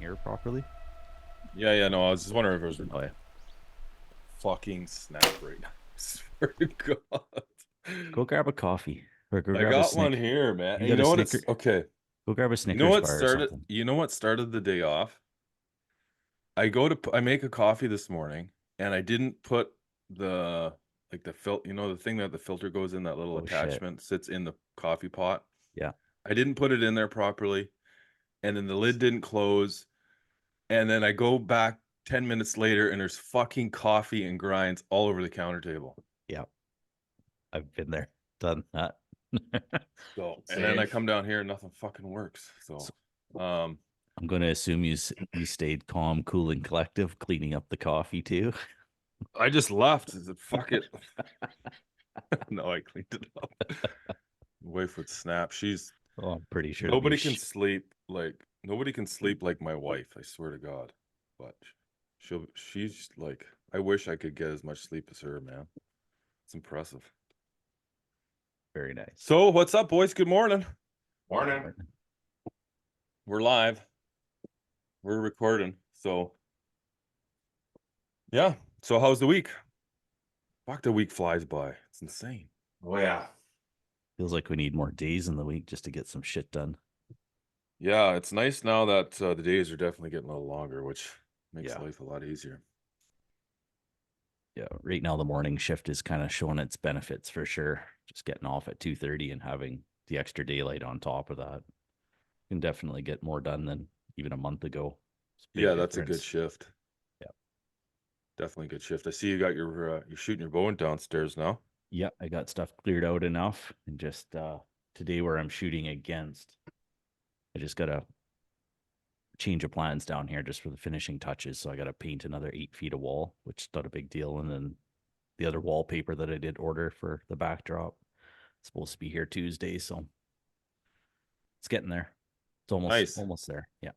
hear properly? Yeah, no, I was just wondering if it was Oh yeah. fucking snap right now. I swear to God. Go grab a coffee or go I grab a got one snick. here, man. You And you got a know what? Snicker? It's okay. Go grab a You know Snickers what bar or started? something. You know what started the day off? I make a coffee this morning, and I didn't put the the filter. You know the thing that the filter goes in, that little Oh shit. attachment sits in the coffee pot. Yeah. I didn't put it in there properly, and then the lid didn't close. And then I go back 10 minutes later, and there's fucking coffee and grinds all over the counter table. Yeah. I've been there, done that. So, and then I Same. come down here and nothing fucking works. So, I'm going to assume you stayed calm, cool, and collective, cleaning up the coffee too. I just left. I said, fuck it. No, I cleaned it up. Wife would snap. She's Oh, I'm pretty sure nobody can sleep like my wife. I swear to God. But she's like, I wish I could get as much sleep as her, man. It's impressive. very nice. So, what's up, boys? Good morning. Morning. We're live. We're recording. So, yeah. So, how's the week? Fuck, the week flies by. It's insane. Oh yeah. Feels like we need more days in the week just to get some shit done. Yeah, it's nice now that the days are definitely getting a little longer, which makes Yeah. life a lot easier. Yeah, right now the morning shift is kind of showing its benefits for sure. Just getting off at 2:30 and having the extra daylight on top of that. You can definitely get more done than even a month ago. It's a big Yeah, that's a good difference. shift. Yeah. Definitely a good shift. I see you got your you're shooting your bow downstairs now. Yeah, I got stuff cleared out enough. And just today where I'm shooting against, I just gotta change of plans down here just for the finishing touches. So I gotta paint another 8 feet of wall, which is not a big deal. And then the other wallpaper that I did order for the backdrop, it's supposed to be here Tuesday, so it's getting there. It's Nice. almost there. Yeah.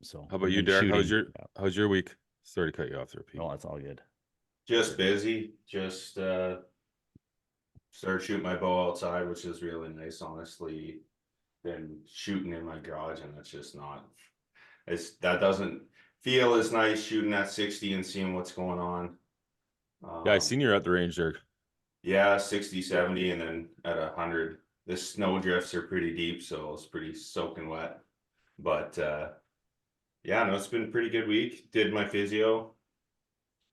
So How about we've you, been Derek? shooting. How's your week? Sorry to cut you off there, Pete. Oh, that's all good. Just busy. Just started shooting my bow outside, which is really nice, honestly. Been shooting in my garage, and it's just not. That doesn't feel as nice shooting at 60 and seeing what's going on. Yeah, I seen you at the range there. Yeah, 60, 70, and then at 100. The snow drifts are pretty deep, so it's pretty soaking wet. But yeah, no, it's been a pretty good week. Did my physio.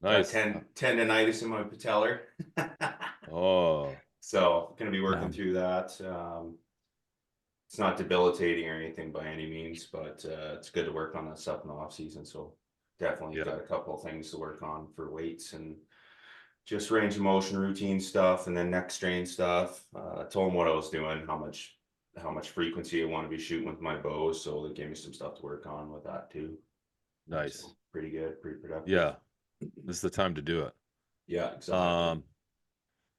Nice. Tendonitis in my patellar. Oh, So gonna be working Yeah. through that. It's not debilitating or anything by any means, but it's good to work on that stuff in the off season. So definitely Yeah. got a couple of things to work on for weights and just range of motion routine stuff, and then neck strain stuff. I told them what I was doing, how much frequency I want to be shooting with my bows, so they gave me some stuff to work on with that too. nice. So pretty good, pretty productive. Yeah, this is the time to do it. Yeah, exactly.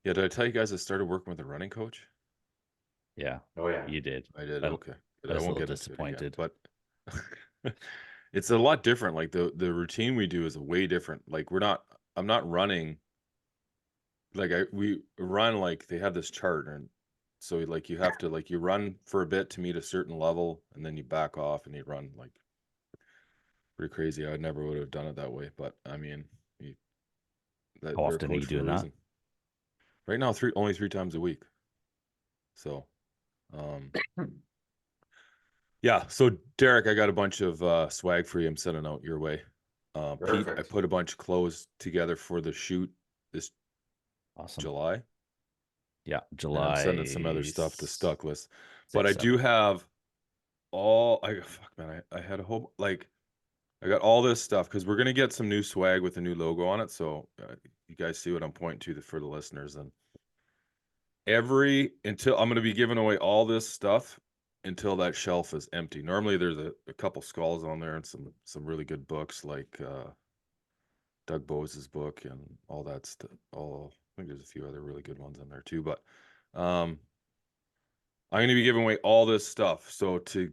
Yeah, did I tell you guys I started working with a running coach? Yeah. Oh yeah. You did. I did. I- Okay. I I was a won't little get into it again, disappointed. but it's a lot different. Like the routine we do is way different. Like I'm not running. Like we run like they have this chart, and so like you have to like you run for a bit to meet a certain level, and then you back off and you run like pretty crazy. I never would have done it that way, but I mean, How they're a often are coach you for a doing that? reason. Right now, only 3 times a week. So, yeah. So Derek, I got a bunch of swag for you. I'm sending out your way. Pete, I Perfect. put a bunch of clothes together for the shoot this Awesome. July. Yeah, And July. I'm sending some other stuff to Stuckless. But 6, I do have I had a whole like I got all this stuff because we're gonna get some new swag with a new logo on it. So you guys see what I'm pointing to for the listeners. And until I'm gonna be giving away all this stuff until that shelf is empty. Normally there's a couple skulls on there and some really good books like Doug Bose's book and all that stuff. I think there's a few other really good ones in there too. But I'm going to be giving away all this stuff. So to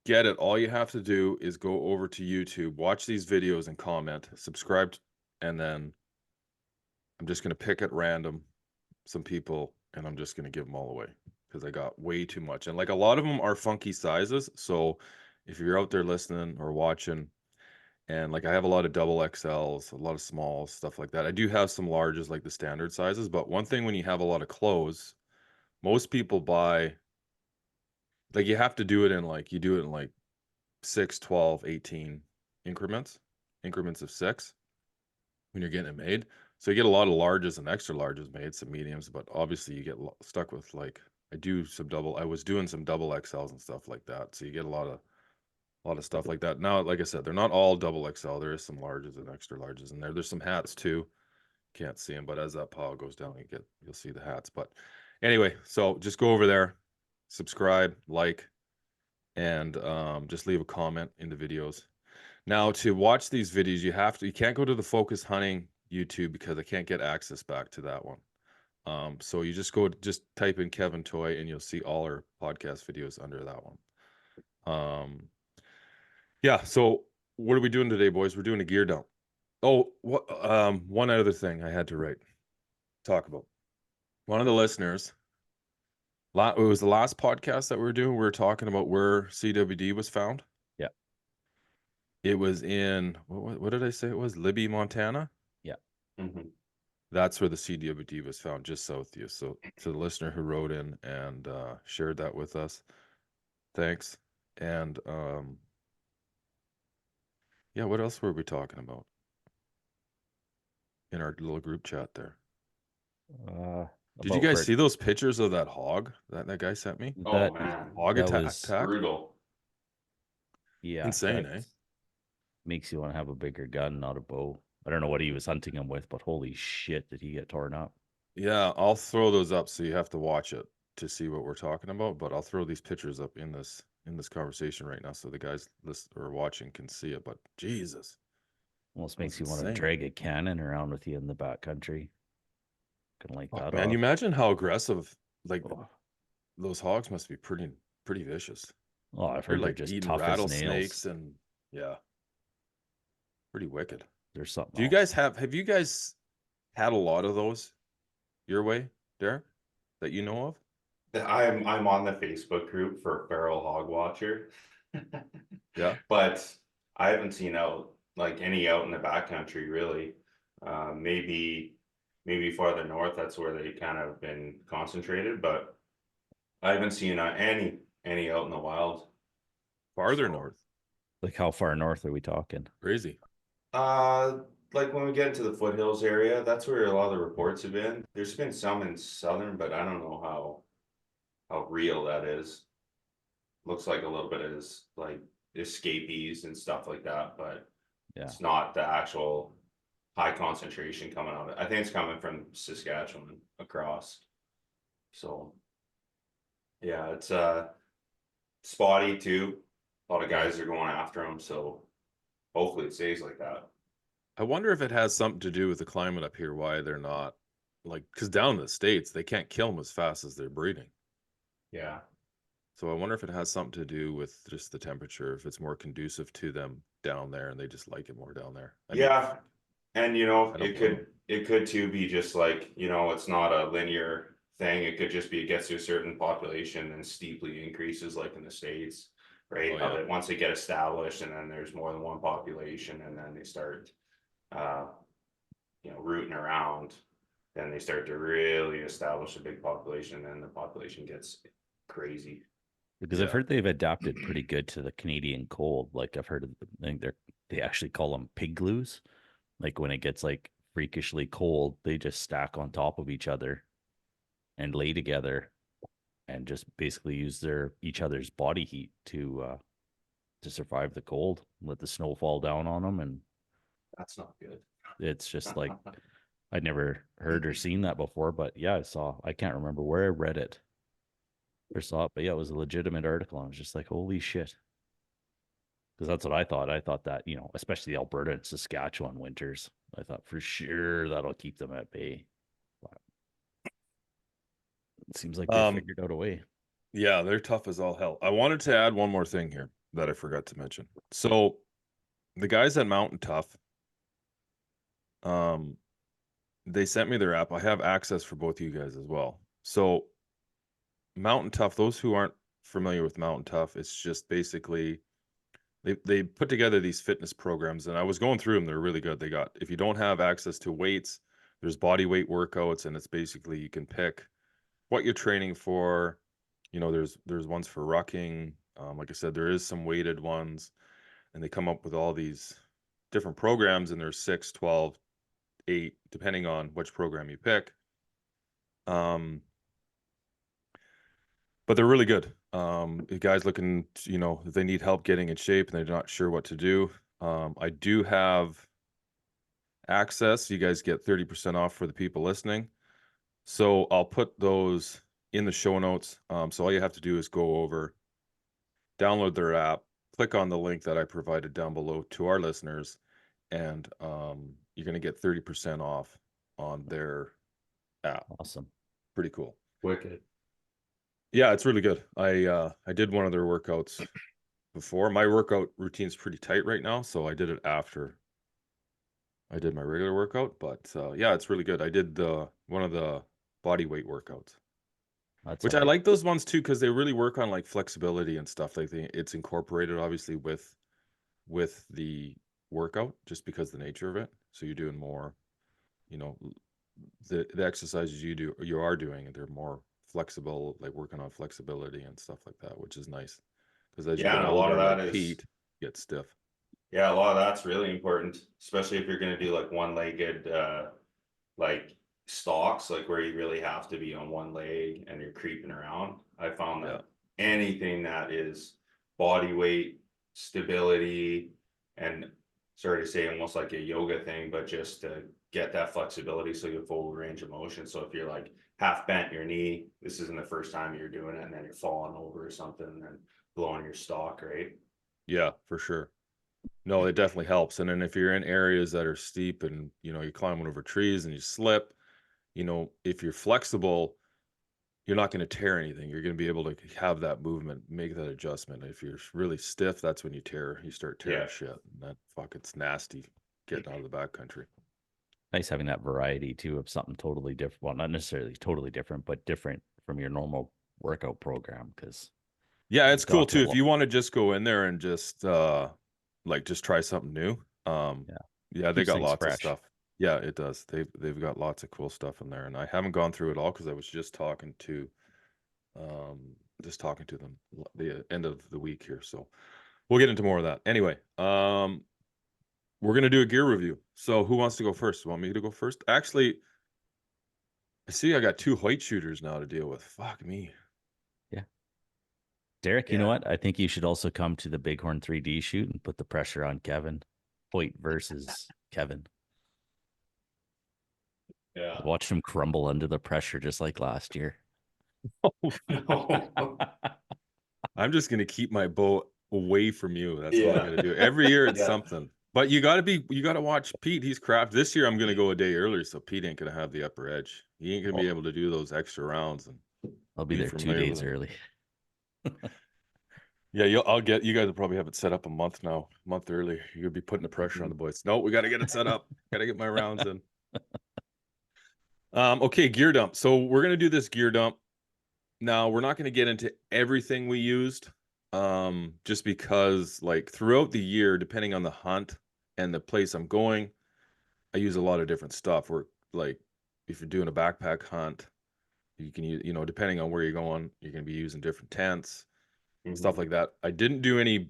get it, all you have to do is go over to YouTube, watch these videos and comment, subscribe, and then I'm just going to pick at random some people and I'm just going to give them all away because I got way too much. And like a lot of them are funky sizes. So if you're out there listening or watching And like I have a lot of double XLs, a lot of smalls, stuff like that. I do have some larges, like the standard sizes. But one thing when you have a lot of clothes, most people buy, like you have to do it in like, you do it in like 6, 12, 18 increments of 6 when you're getting it made. So you get a lot of larges and extra larges made, some mediums, but obviously you get stuck with like, I was doing some double XLs and stuff like that. So you get a lot of stuff like that. Now, like I said, they're not all double XL. There is some larges and extra larges in there. There's some hats too. Can't see them, but as that pile goes down, you'll see the hats. But anyway, so just go over there, subscribe, like, and just leave a comment in the videos. Now, to watch these videos, you can't go to the Focus Hunting YouTube because I can't get access back to that one. So you just type in Kevin Toy and you'll see all our podcast videos under that one. Yeah, so what are we doing today, boys? We're doing a gear dump. Oh, one other thing I had to talk about. One of the listeners, it was the last podcast that we were doing. We were talking about where CWD was found. Yeah. It was in, what did I say it was? Libby, Montana? Yeah. Mhm. That's where the CWD was found, just south of you. So to the listener who wrote in and shared that with us, thanks. And yeah, what else were we talking about in our little group chat there? Did you guys see those pictures of that hog that guy sent me? Oh That man, Hog that attack? was brutal. yeah, Insane, that eh? makes you want to have a bigger gun, not a bow. I don't know what he was hunting him with, but holy shit, did he get torn up? Yeah, I'll throw those up so you have to watch it to see what we're talking about. But I'll throw these pictures up in this conversation right now so the guys listening or watching can see it. But Jesus, Almost That makes was you want to insane. drag a cannon around with you in the backcountry. Gonna light that man, you off. imagine how aggressive like Oh, those hogs must be pretty vicious. oh, I've They're heard they're like just eating tough as nails. rattlesnakes and yeah, pretty wicked. There's something Do you else. guys have you guys had a lot of those your way, Derek, that you know of? I'm on the Facebook group for Feral Hog Watcher. Yeah. But I haven't seen any out in the backcountry really. Maybe farther north, that's where they kind of been concentrated, but I haven't seen any out in the wild. Farther So, north. Like how far north are we talking? Crazy. like when we get into the foothills area, that's where a lot of the reports have been. There's been some in southern, but I don't know how real that is. Looks like a little bit of like escapees and stuff like that, but Yeah. it's not the actual high concentration coming out of it. I think it's coming from Saskatchewan across. So yeah, it's spotty too. A lot of guys are going after them, so hopefully it stays like that. I wonder if it has something to do with the climate up here, why they're not like, because down in the States, they can't kill them as fast as they're breeding. Yeah. So I wonder if it has something to do with just the temperature, if it's more conducive to them down there and they just like it more down there. I mean, Yeah. And I don't it could too be just like, it's not a linear thing. It could just be it gets to a certain population and steeply increases like in the States, right? Oh, yeah. Once they get established and then there's more than one population and then they start rooting around, then they start to really establish a big population and the population gets crazy. Because I've heard they've adapted pretty good to the Canadian cold. Like I've heard, I think they actually call them pig glues. Like when it gets like freakishly cold, they just stack on top of each other and lay together, and just basically use each other's body heat to survive the cold. Let the snow fall down on them, and That's not good. it's just like I'd never heard or seen that before. But yeah, I can't remember where I read it or saw it, but yeah, it was a legitimate article. I was just like, holy shit. Because that's what I thought. I thought that, especially Alberta and Saskatchewan winters, I thought for sure that'll keep them at bay. But it seems like they figured out a way. Yeah, they're tough as all hell. I wanted to add one more thing here that I forgot to mention. So the guys at Mountain Tough, they sent me their app. I have access for both of you guys as well. So Mountain Tough, those who aren't familiar with Mountain Tough, it's just basically they put together these fitness programs, and I was going through them. They're really good. They got, if you don't have access to weights, there's body weight workouts, and it's basically you can pick what you're training for. You know, there's ones for rucking. Like I said, there is some weighted ones, and they come up with all these different programs, and there's 6, 12, 8, depending on which program you pick. But they're really good. The guys looking, you know, if they need help getting in shape and they're not sure what to do. I do have access. You guys get 30% off for the people listening. So I'll put those in the show notes. So all you have to do is go over, download their app, click on the link that I provided down below to our listeners, and you're going to get 30% off on their app. Awesome. Pretty cool. Wicked. Yeah, it's really good. I did one of their workouts before. My workout routine's pretty tight right now, so I did it after I did my regular workout. But yeah, it's really good. I did one of the body weight workouts, That's which I like those ones too, because they really work on like flexibility and stuff. Like it's incorporated obviously with the workout, just because the nature of it. So you're doing more, you know, the exercises you are doing, and they're more flexible, like working on flexibility and stuff like that, which is nice. Because as you Yeah, get and a lot older, of like that is, Pete, get stiff. yeah, a lot of that's really important, especially if you're gonna do like one-legged, like stalks, like where you really have to be on one leg and you're creeping around. I found Yeah. that anything that is body weight, stability, and sorry to say almost like a yoga thing, but just to get that flexibility so you have full range of motion. So if you're like half bent your knee, this isn't the first time you're doing it, and then you're falling over or something and then blowing your stalk, right? Yeah, for sure. No, it definitely helps. And then if you're in areas that are steep and, you know, you're climbing over trees and you slip, you know, if you're flexible, you're not going to tear anything. You're going to be able to have that movement, make that adjustment. If you're really stiff, that's when you start tearing Yeah. shit. And that it's nasty getting out of the backcountry. nice having that variety too of something totally different. Well, not necessarily totally different, but different from your normal workout program. Because Yeah, it's cool talked a too. If lot. you want to just go in there and just just try something new. Yeah. Yeah, they Keeps got things lots of fresh. stuff. Yeah, it does. They've got lots of cool stuff in there, and I haven't gone through it all because I was just talking to them the end of the week here. So we'll get into more of that. Anyway, we're gonna do a gear review. So who wants to go first? You want me to go first? Actually, I see I got 2 white shooters now to deal with. Fuck me. Derek, you know Yeah. what? I think you should also come to the Bighorn 3D shoot and put the pressure on Kevin. Hoyt versus Kevin. Yeah. Watch him crumble under the pressure just like last year. I'm just gonna keep my bow away from you. That's all I'm Yeah. gonna do. Every year it's Yeah. something. But you gotta watch Pete. He's crap. This year I'm gonna go a day early, so Pete ain't gonna have the upper edge. He ain't gonna be able to do those extra rounds and I'll be be there 2 familiar with days him. early. Yeah, you guys will probably have it set up a month early. You're gonna be putting the pressure on the boys. No, we gotta get it set up. Gotta get my rounds in. Okay, gear dump. So we're gonna do this gear dump. Now we're not gonna get into everything we used. Just because like throughout the year, depending on the hunt and the place I'm going, I use a lot of different stuff. Or like if you're doing a backpack hunt, you can use, you know, depending on where you're going, you're gonna be using different tents, stuff like that. I didn't do any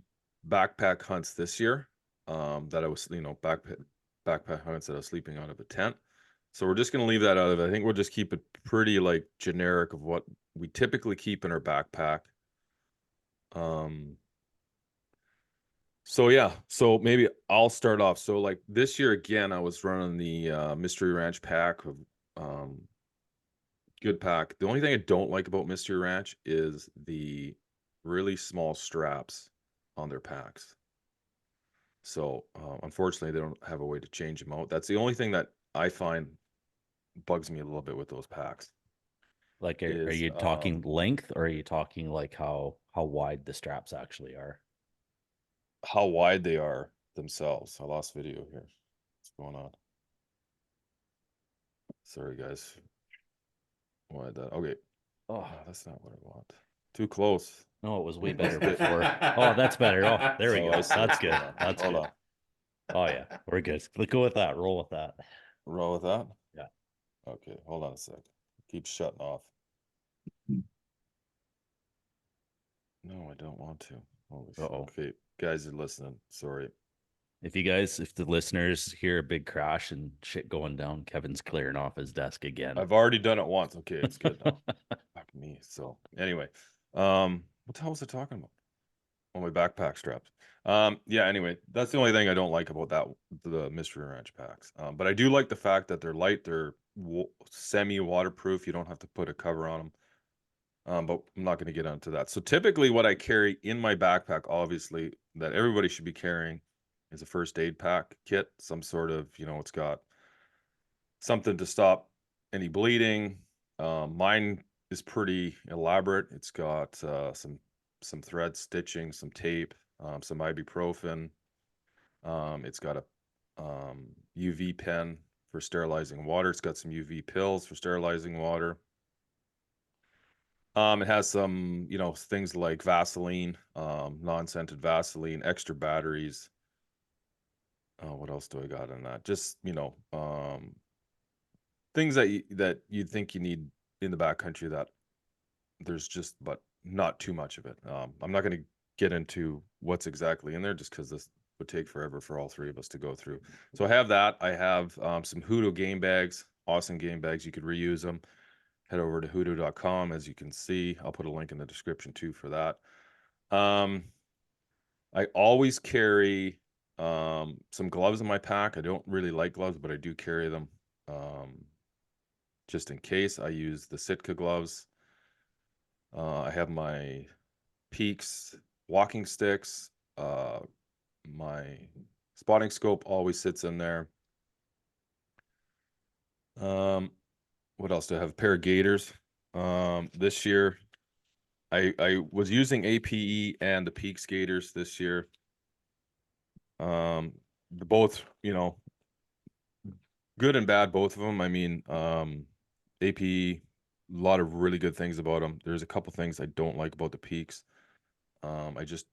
backpack hunts this year. That I was, you know, backpack hunts that I was sleeping out of a tent. So we're just gonna leave that out of it. I think we'll just keep it pretty like generic of what we typically keep in our backpack. So yeah, so maybe I'll start off. So like this year again, I was running the Mystery Ranch pack of good pack. The only thing I don't like about Mystery Ranch is the really small straps on their packs. So unfortunately, they don't have a way to change them out. That's the only thing that I find bugs me a little bit with those packs. Like, are Is you talking length, or are you talking like how wide the straps actually are? how wide they are themselves. I lost video here. What's going on? Sorry, guys. Why that? Okay. Oh, that's not what I want. Too close. Oh, it was way better before. Oh, that's better. Oh, there we Oh, go. I see. That's good. Hold on. That's Hold good. on. Oh yeah, we're good. Let's go with that. Roll with that. Roll with that? Yeah. Okay, hold on a sec. Keep shutting off. No, I don't want to. Holy fuck. Uh-oh. Okay, guys are listening. Sorry. If the listeners hear a big crash and shit going down, Kevin's clearing off his desk again. I've already done it once. Okay, it's good now. Fuck me. So anyway, what the hell was I talking about? Oh, my backpack straps. Yeah, anyway, that's the only thing I don't like about the Mystery Ranch packs. But I do like the fact that they're light, they're semi-waterproof. You don't have to put a cover on them. But I'm not going to get into that. So typically what I carry in my backpack, obviously, that everybody should be carrying is a first aid pack kit, some sort of, it's got something to stop any bleeding. Mine is pretty elaborate. It's got some thread stitching, some tape, some ibuprofen. It's got a UV pen for sterilizing water. It's got some UV pills for sterilizing water. It has some, things like Vaseline, non-scented Vaseline, extra batteries. What else do I got in that? Just, things that you'd think you need in the backcountry that there's just, but not too much of it. I'm not going to get into what's exactly in there just because this would take forever for all three of us to go through. So I have that. I have some Hoodoo game bags, awesome game bags. You could reuse them. Head over to hoodoo.com. As you can see, I'll put a link in the description too for that. I always carry some gloves in my pack. I don't really like gloves, but I do carry them just in case. I use the Sitka gloves. I have my Peaks walking sticks. My spotting scope always sits in there. What else do I have? A pair of gaiters. This year I was using APE and the Peaks gaiters this year. Both, good and bad, both of them. I mean, APE, a lot of really good things about them. There's a couple things I don't like about the Peaks. I just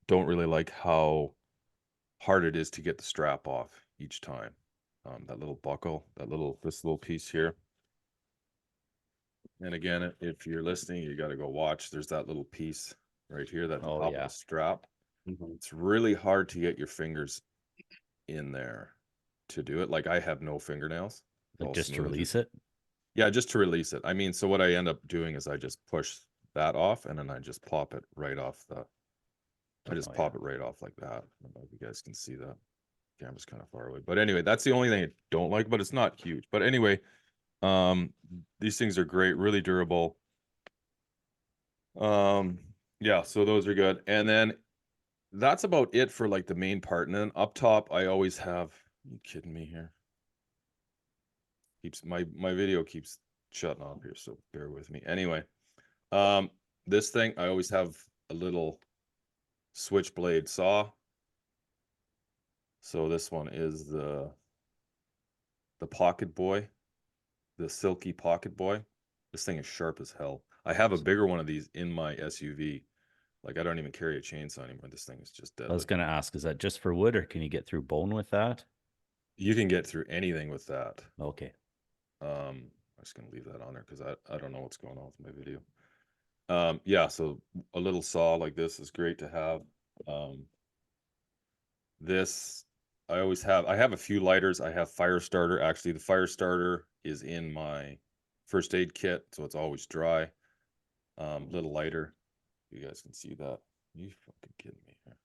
don't really like how hard it is to get the strap off each time. That little buckle, this little piece here. And again, if you're listening, you got to go watch. There's that little piece right here, that Oh, top yeah. of the strap. Mhm. It's really hard to get your fingers in there to do it. Like I have no fingernails. Like All just to smooth. release it. Yeah, just to release it. I mean, so what I end up doing is I just push that off and then I just pop it right off I just Oh, pop it right off like that. I don't know if you guys can see that. Camera's kind of far away. But anyway, that's the only thing I don't like, but it's not huge. But anyway, these things are great, really durable. Yeah, so those are good. And then that's about it for like the main part. And then up top, I always have, are you kidding me here? Keeps my video keeps shutting off here, so bear with me. Anyway, this thing, I always have a little switchblade saw. So this one is the Pocket Boy, the Silky Pocket Boy. This thing is sharp as hell. I have a bigger one of these in my SUV. Like I don't even carry a chainsaw anymore. This thing is just I was deadly. gonna ask, is that just for wood or can you get through bone with that? You can get through anything with that. Okay. I'm just gonna leave that on there because I don't know what's going on with my video. Yeah, so a little saw like this is great to have. This I have a few lighters. I have fire starter. Actually, the fire starter is in my first aid kit, so it's always dry. Little lighter. You guys can see that. You fucking kidding me here.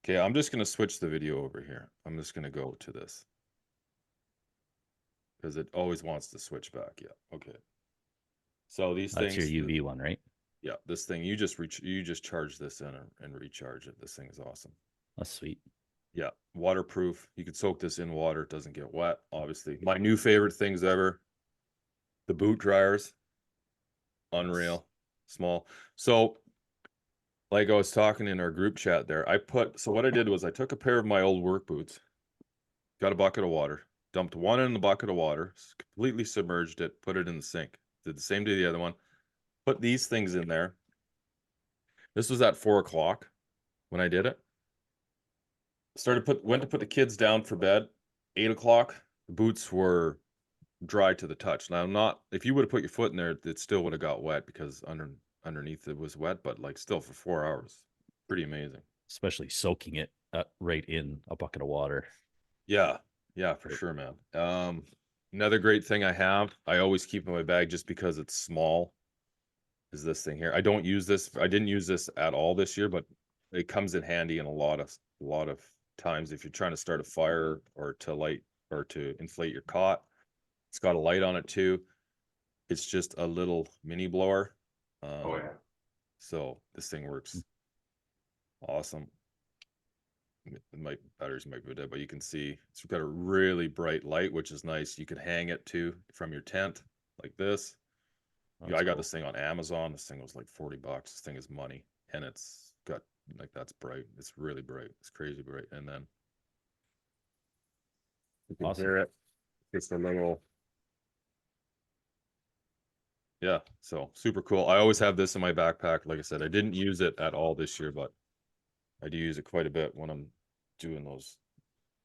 Okay, I'm just gonna switch the video over here. I'm just gonna go to this. Because it always wants to switch back. Yeah, okay. So these That's things, your UV one, right? yeah, this thing you just charge this in and recharge it. This thing is awesome. That's sweet. Yeah, waterproof. You could soak this in water. It doesn't get wet, obviously. My new favorite things ever, the boot dryers. Unreal. Small. So, like I was talking in our group chat there, so what I did was I took a pair of my old work boots, got a bucket of water, dumped one in the bucket of water, completely submerged it, put it in the sink. Did the same to the other one. Put these things in there. This was at 4 o'clock when I did it. Went to put the kids down for bed, 8 o'clock. The boots were dry to the touch. Now, if you would have put your foot in there, it still would have got wet because underneath it was wet, but like still for 4 hours, pretty amazing. Especially soaking it right in a bucket of water. Yeah, for sure, man. Another great thing I always keep in my bag just because it's small, is this thing here. I don't use this. I didn't use this at all this year, but it comes in handy in a lot of times if you're trying to start a fire or to inflate your cot. It's got a light on it too. It's just a little mini blower. Oh yeah. So this thing works awesome. Batteries might be dead, but you can see it's got a really bright light, which is nice. You can hang it too from your tent like this. Yeah, I got this thing on Amazon. This thing was like $40. This thing is money, and it's got like that's bright. It's really bright. It's crazy bright. And then you can hear it. It's a little. Yeah, so super cool. I always have this in my backpack. Like I said, I didn't use it at all this year, but I do use it quite a bit when I'm doing those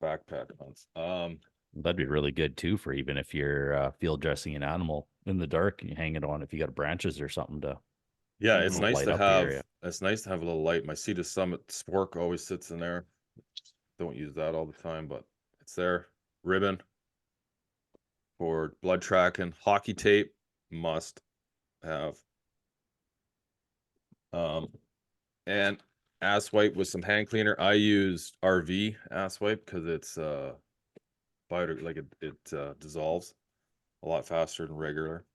backpack hunts. That'd be really good too for even if you're field dressing an animal in the dark, you hang it on if you got branches or something to. Yeah, it's nice light to up the have. area. It's nice to have a little light. My Sea to Summit spork always sits in there. Don't use that all the time, but it's there. Ribbon for blood tracking. Hockey tape, must have. And ass wipe with some hand cleaner. I used RV ass wipe because it's it dissolves a lot faster than regular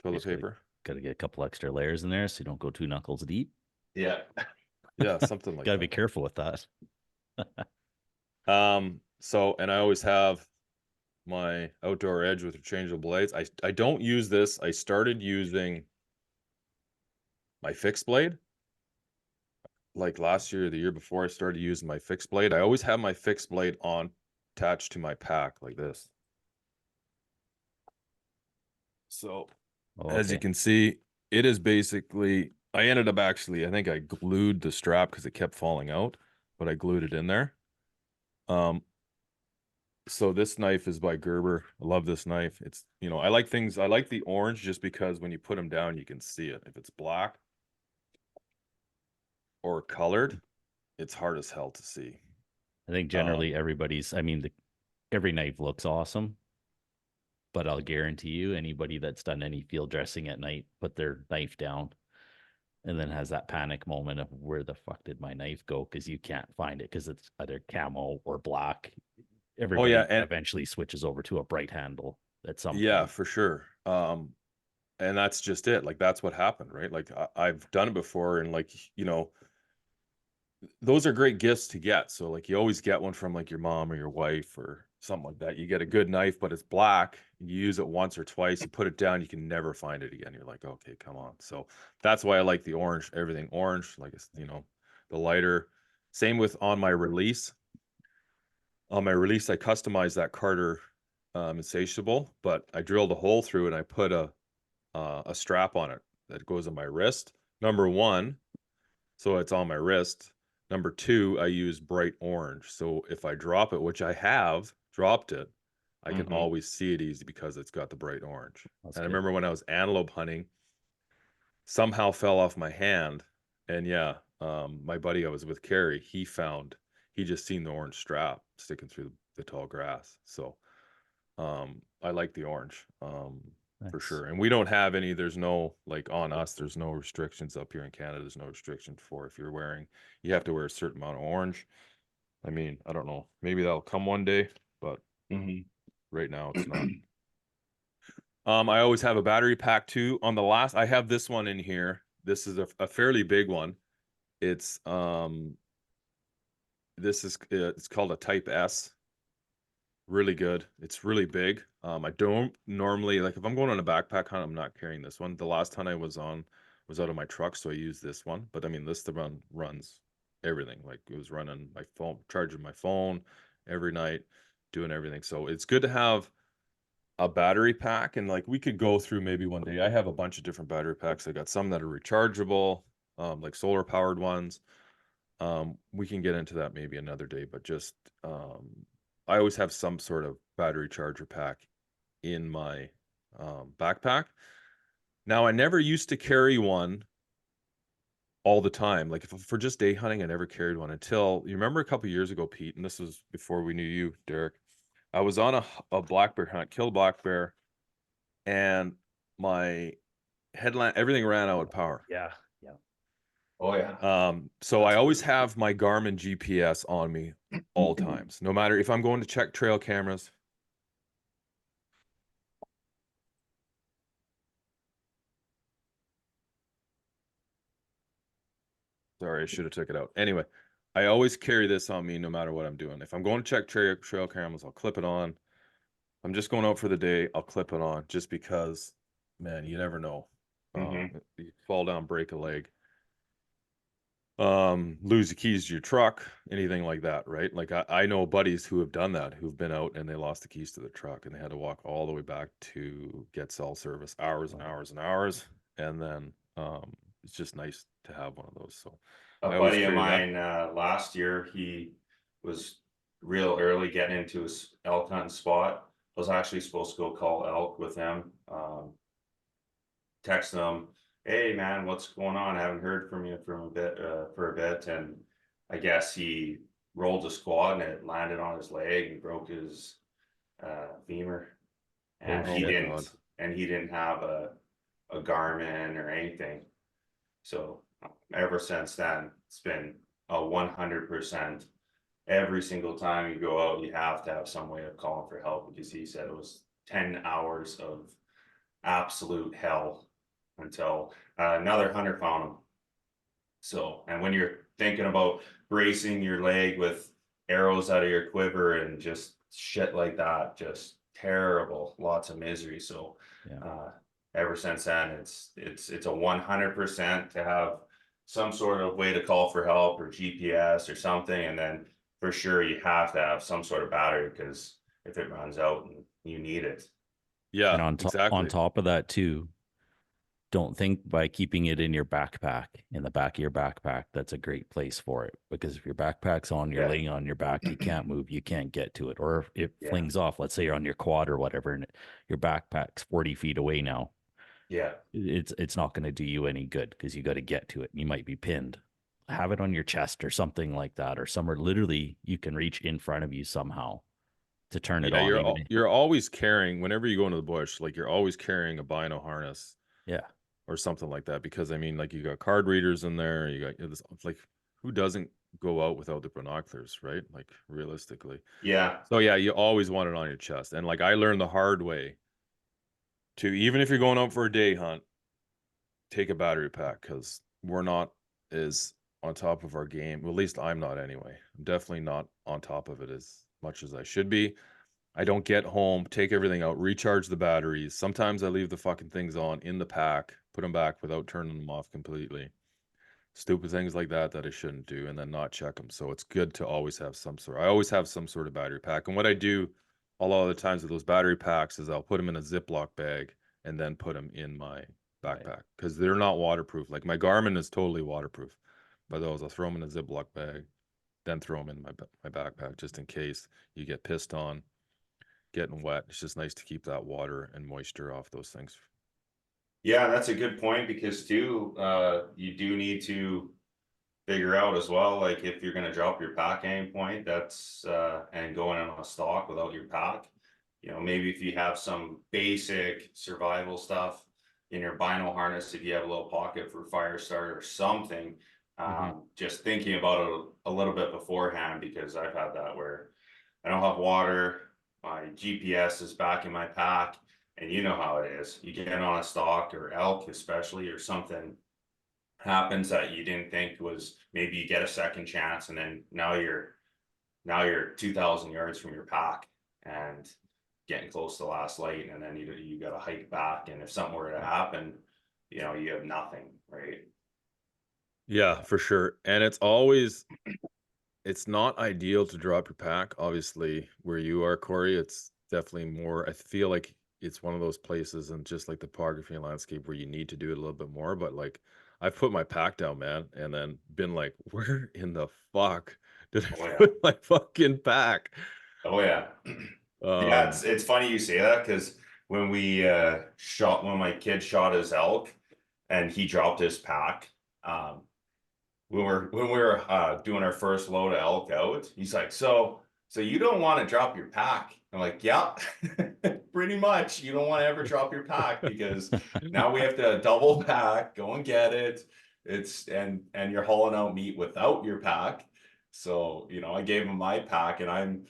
toilet Basically, paper. Got to get a couple extra layers in there so you don't go 2 knuckles deep. Yeah. Yeah, something like Got to that. be careful with that. So, and I always have my outdoor edge with interchangeable blades. I don't use this. I started using my fixed blade like last year or the year before. I started using my fixed blade. I always have my fixed blade on attached to my pack like this. So as you can see, it is basically, I ended up I think I glued the strap because it kept falling out, but I glued it in there. So this knife is by Gerber. I love this knife. It's, I like the orange just because when you put them down, you can see it. If it's black or colored, it's hard as hell to see. I think generally every knife looks awesome, but I'll guarantee you anybody that's done any field dressing at night, put their knife down and then has that panic moment of where the fuck did my knife go? Because you can't find it because it's either camo or black. Everybody and eventually switches over to a bright handle at some point. Yeah, for sure. And that's just it. Like that's what happened, right? Like I've done it before, and like those are great gifts to get. So like you always get one from like your mom or your wife or something like that. You get a good knife, but it's black. You use it once or twice, you put it down, you can never find it again. You're like, okay, come on. So that's why I like the orange, everything orange, like the lighter. Same with on my release. On my release, I customized that Carter insatiable, but I drilled a hole through it and I put a strap on it that goes on my wrist. Number one, so it's on my wrist. Number two, I use bright orange. So if I drop it, which I have dropped it, I can always see it easy because it's got the bright orange. That's and good. I remember when I was antelope hunting, somehow fell off my hand. And yeah, my buddy I was with, Carrie, he just seen the orange strap sticking through the tall grass. So I like the orange. For sure. And we don't have any, there's no, like on us, there's no restrictions up here in Canada. There's no restriction for if you're wearing, you have to wear a certain amount of orange. I mean, I don't know, maybe that'll come one day, but right now it's not. I always have a battery pack too. I have this one in here. This is a fairly big one. It's, it's called a Type S. Really good. It's really big. I don't normally, like if I'm going on a backpack hunt, I'm not carrying this one. The last hunt I was on was out of my truck, so I used this one. But I mean, runs everything. Like it was running my phone, charging my phone every night, doing everything. So it's good to have a battery pack, and like we could go through maybe one day. I have a bunch of different battery packs. I got some that are rechargeable. like solar powered ones. We can get into that maybe another day, but just I always have some sort of battery charger pack in my backpack. Now, I never used to carry one all the time. Like if for just day hunting, I never carried one until you remember a couple years ago, Pete, and this was before we knew you, Derek. I was on a black bear hunt, killed a black bear, and my headlamp, everything ran out of power. Yeah. Yeah. Oh yeah. So I always have my Garmin GPS on me all times, no matter if I'm going to check trail cameras. Sorry, I should have took it out. Anyway, I always carry this on me no matter what I'm doing. If I'm going to check trail cameras, I'll clip it on. I'm just going out for the day, I'll clip it on just because, man, you never know. You fall down, break a leg, lose the keys to your truck, anything like that, right? Like I know buddies who have done that, who've been out and they lost the keys to the truck and they had to walk all the way back to get cell service, hours and hours and hours. And then it's just nice to have one of those. So A I always buddy of carry that. mine, last year, he was real early getting into his elk hunting spot. I was actually supposed to go call elk with him. Text him, hey man, what's going on? I haven't heard from you from a bit, for a bit. And I guess he rolled a squat and it landed on his leg and broke his femur. And Oh he my didn't, God. and he didn't have a Garmin or anything. So ever since then, it's been a 100%. Every single time you go out, you have to have some way of calling for help, because he said it was 10 hours of absolute hell until another hunter found him. So, and when you're thinking about bracing your leg with arrows out of your quiver and just shit like that, just terrible, lots of misery. So, Yeah. ever since then, it's a 100% to have some sort of way to call for help or GPS or something, and then for sure you have to have some sort of battery, because if it runs out and you need it. Yeah, And on exactly. top of that too, don't think by keeping it in your backpack, in the back of your backpack, that's a great place for it. Because if your backpack's on, you're Yeah. laying on your back, you can't move, you can't get to it. Or if it Yeah. flings off, let's say you're on your quad or whatever, and your backpack's 40 feet away now, Yeah. it's not going to do you any good because you got to get to it. You might be pinned. Have it on your chest or something like that, or somewhere literally you can reach in front of you somehow to turn it Yeah, on. you're always carrying, whenever you go into the bush, like you're always carrying a bino harness. Yeah. Or something like that, because I mean, like you got card readers in there, you got this, like who doesn't go out without the binoculars, right? Like realistically. Yeah. So yeah, you always want it on your chest. And like I learned the hard way to, even if you're going out for a day hunt, take a battery pack, because we're not as on top of our game. Well, at least I'm not anyway. I'm definitely not on top of it as much as I should be. I don't get home, take everything out, recharge the batteries. Sometimes I leave the fucking things on in the pack, put them back without turning them off completely. Stupid things like that I shouldn't do, and then not check them. So it's good to always have some sort. I always have some sort of battery pack. And what I do a lot of the times with those battery packs is I'll put them in a Ziploc bag and then put them in my backpack, because they're not waterproof. Like my Garmin is totally waterproof. But those, I'll throw them in a Ziploc bag, then throw them in my backpack just in case you get pissed on getting wet. It's just nice to keep that water and moisture off those things. Yeah, that's a good point, because too, you do need to figure out as well, like if you're gonna drop your pack at any point, that's and going on a stalk without your pack, maybe if you have some basic survival stuff in your bino harness, if you have a little pocket for fire start or something, just thinking about it a little bit beforehand, because I've had that where I don't have water, my GPS is back in my pack, and you know how it is. You get on a stalk or elk especially, or something happens that you didn't think was, maybe you get a second chance, and then now you're 2,000 yards from your pack and getting close to the last light, and then you got to hike back, and if something were to happen, you have nothing, right? Yeah, for sure. And it's not ideal to drop your pack, obviously, where you are, Corey. It's definitely more, I feel like it's one of those places, and just like the topography and landscape, where you need to do it a little bit more. But like I've put my pack down, man, and then been like, where in the fuck did I Oh, yeah. put my fucking pack? Oh yeah. Yeah, Um, it's funny you say that because when we when my kid shot his elk and he dropped his pack, um, when we were doing our first load of elk out, he's like, so you don't want to drop your pack. I'm like, yeah, pretty much. You don't want to ever drop your pack because now we have to double pack, go and get it. It's and you're hauling out meat without your pack. So, I gave him my pack and I'm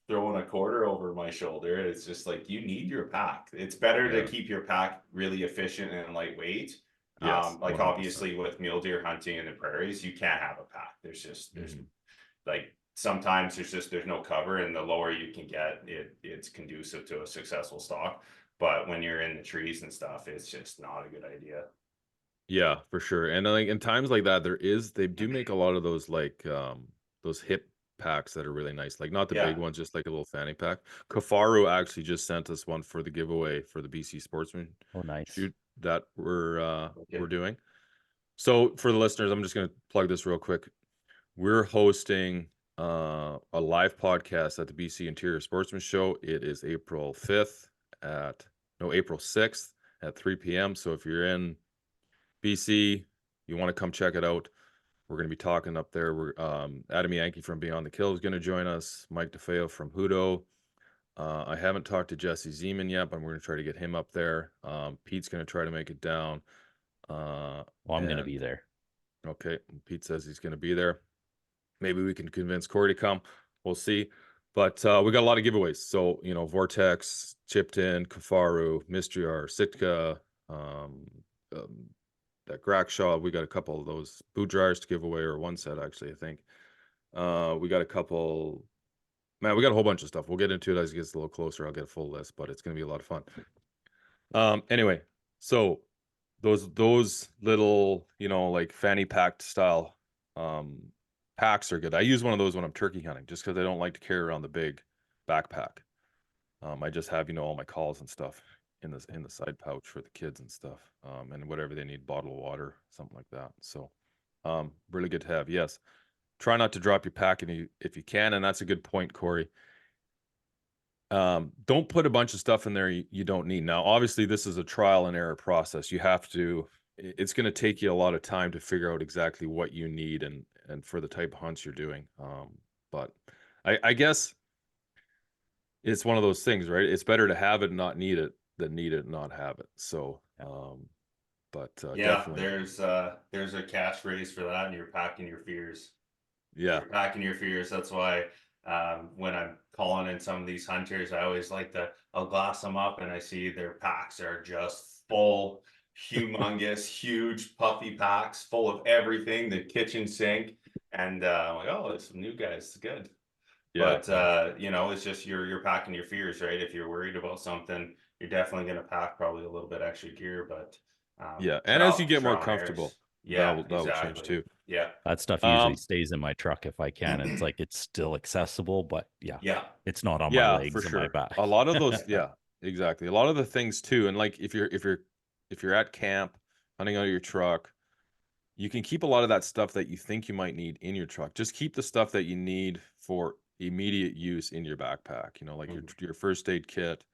throwing a quarter over my shoulder. It's just like you need your pack. It's better to yeah, keep your pack really efficient and lightweight. yes, Like 100%. obviously with mule deer hunting in the prairies, you can't have a pack. There's Mhm. like sometimes there's no cover, and the lower you can get it's conducive to a successful stalk. But when you're in the trees and stuff, it's just not a good idea. Yeah, for sure. And like in times like that, they do make a lot of those like those hip packs that are really nice. Like not the Yeah. big ones, just like a little fanny pack. Kafaru actually just sent us one for the giveaway for the BC Sportsman Oh, nice. shoot that we're Okay. doing. So for the listeners, I'm just gonna plug this real quick. We're hosting a live podcast at the BC Interior Sportsman Show. It is April 5th April 6th at 3 p.m. So if you're in BC, you want to come check it out. We're going to be talking up there. We're Adam Yankee from Beyond the Kill is going to join us. Mike DeFeo from Hudo. I haven't talked to Jesse Zeman yet, but we're going to try to get him up there. Pete's going to try to make it down. Well, I'm going to And be there. okay, Pete says he's going to be there. Maybe we can convince Corey to come. We'll see. But we got a lot of giveaways. So, Vortex, Chipped In, Kafaru, Mystery R, Sitka, um, that Grackshaw. We got a couple of those boot dryers to give away, or one set actually, I think. We got a couple. Man, we got a whole bunch of stuff. We'll get into it as it gets a little closer. I'll get a full list, but it's going to be a lot of fun. Anyway, so those little, like fanny packed style packs are good. I use one of those when I'm turkey hunting, just because I don't like to carry around the big backpack. I just have, all my calls and stuff in the side pouch for the kids and stuff, and whatever they need, bottle of water, something like that. So, really good to have. Yes, try not to drop your pack if you can, and that's a good point, Corey. Don't put a bunch of stuff in there you don't need. Now, obviously, this is a trial and error process. You have to. It's going to take you a lot of time to figure out exactly what you need and for the type of hunts you're doing. But I guess it's one of those things, right? It's better to have it and not need it than need it and not have it. So, but Yeah, definitely, there's a catchphrase for that, and you're packing your fears. yeah, You're packing your fears. That's why when I'm calling in some of these hunters, I always I'll glass them up and I see their packs are just full, humongous, huge, puffy packs full of everything, the kitchen sink. And I'm like, oh, there's some new guys. It's good. yeah, But it's just you're packing your fears, right? If you're worried about something, you're definitely gonna pack probably a little bit extra gear, but yeah. And as you get more trial and comfortable, errors. that Yeah, will change exactly. too. Yeah. That stuff usually stays in my truck if I can. And it's like it's still accessible, but yeah, Yeah. it's not on my Yeah, for legs and my sure. back. A lot of those, yeah, exactly. A lot of the things too, and like if you're at camp, hunting out of your truck, you can keep a lot of that stuff that you think you might need in your truck. Just keep the stuff that you need for immediate use in your backpack. Like your first aid kit,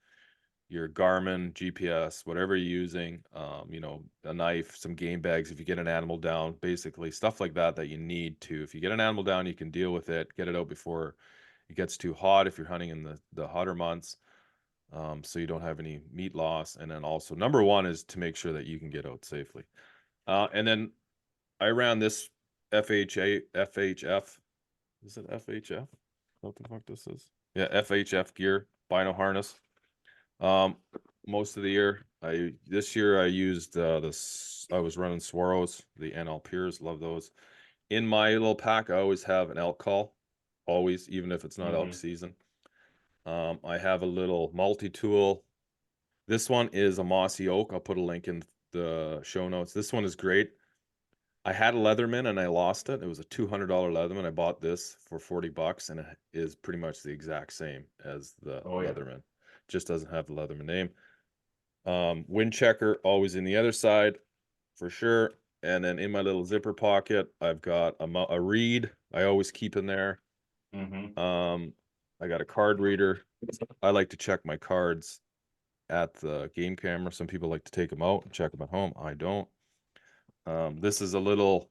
your Garmin GPS, whatever you're using. A knife, some game bags if you get an animal down, basically stuff like that you need to. If you get an animal down, you can deal with it, get it out before it gets too hot if you're hunting in the hotter months, so you don't have any meat loss. And then also number one is to make sure that you can get out safely. And then I ran this FHF. Is it FHF? What the fuck this is? Yeah, FHF gear, bino harness. Most of the year, this year I used this. I was running Swaros, the NL Piers, love those. In my little pack, I always have an elk call, always, even if it's not elk season. I have a little multi-tool. This one is a mossy oak. I'll put a link in the show notes. This one is great. I had a Leatherman and I lost it. It was a $200 Leatherman. I bought this for $40 and it is pretty much the exact same as the Leatherman. Just doesn't have the Leatherman name. Wind checker always in the other side for sure. And then in my little zipper pocket, I've got a reed I always keep in there. I got a card reader. I like to check my cards at the game camera. Some people like to take them out and check them at home. I don't. This is a little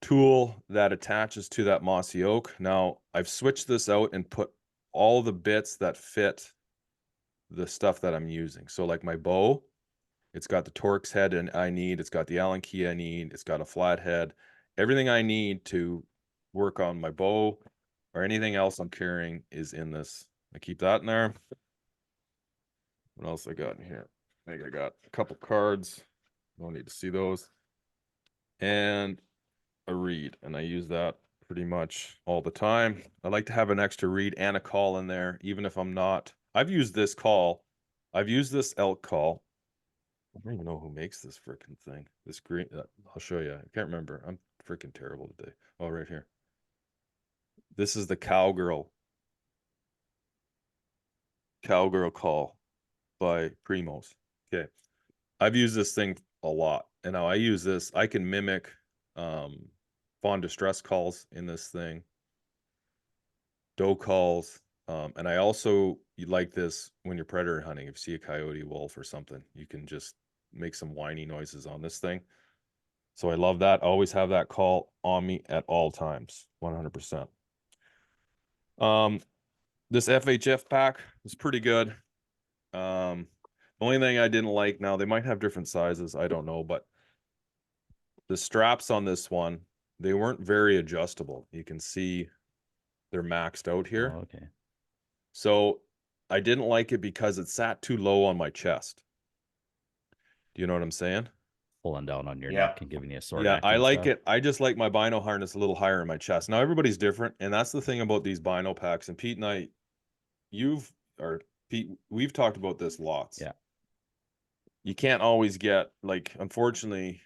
tool that attaches to that mossy oak. Now, I've switched this out and put all the bits that fit the stuff that I'm using. So like my bow, it's got the Torx head and I need, it's got the Allen key I need, it's got a flat head. Everything I need to work on my bow or anything else I'm carrying is in this. I keep that in there. What else I got in here? I think I got a couple cards. Don't need to see those. And a reed, and I use that pretty much all the time. I like to have an extra reed and a call in there, even if I'm not. I've used this call. I've used this elk call. I don't even know who makes this freaking thing. This green, I'll show you. I can't remember. I'm freaking terrible today. Oh, right here. This is the Cowgirl call by Primos. Okay. I've used this thing a lot. And now I use this. I can mimic fawn distress calls in this thing, doe calls, and I also like this when you're predator hunting. If you see a coyote, wolf, or something, you can just make some whiny noises on this thing. So I love that. I always have that call on me at all times, 100%. This FHF pack was pretty good. The only thing I didn't like, now they might have different sizes, I don't know, but the straps on this one, they weren't very adjustable. You can see they're maxed out here. Oh, okay. So I didn't like it because it sat too low on my chest. Do you know what I'm saying? Pulling down on your Yeah. neck and giving you a sore Yeah, neck I and like stuff. it. I just like my bino harness a little higher in my chest. Now everybody's different, and that's the thing about these bino packs. And Pete and I, Pete, we've talked about this lots. Yeah. You can't always get, like, unfortunately,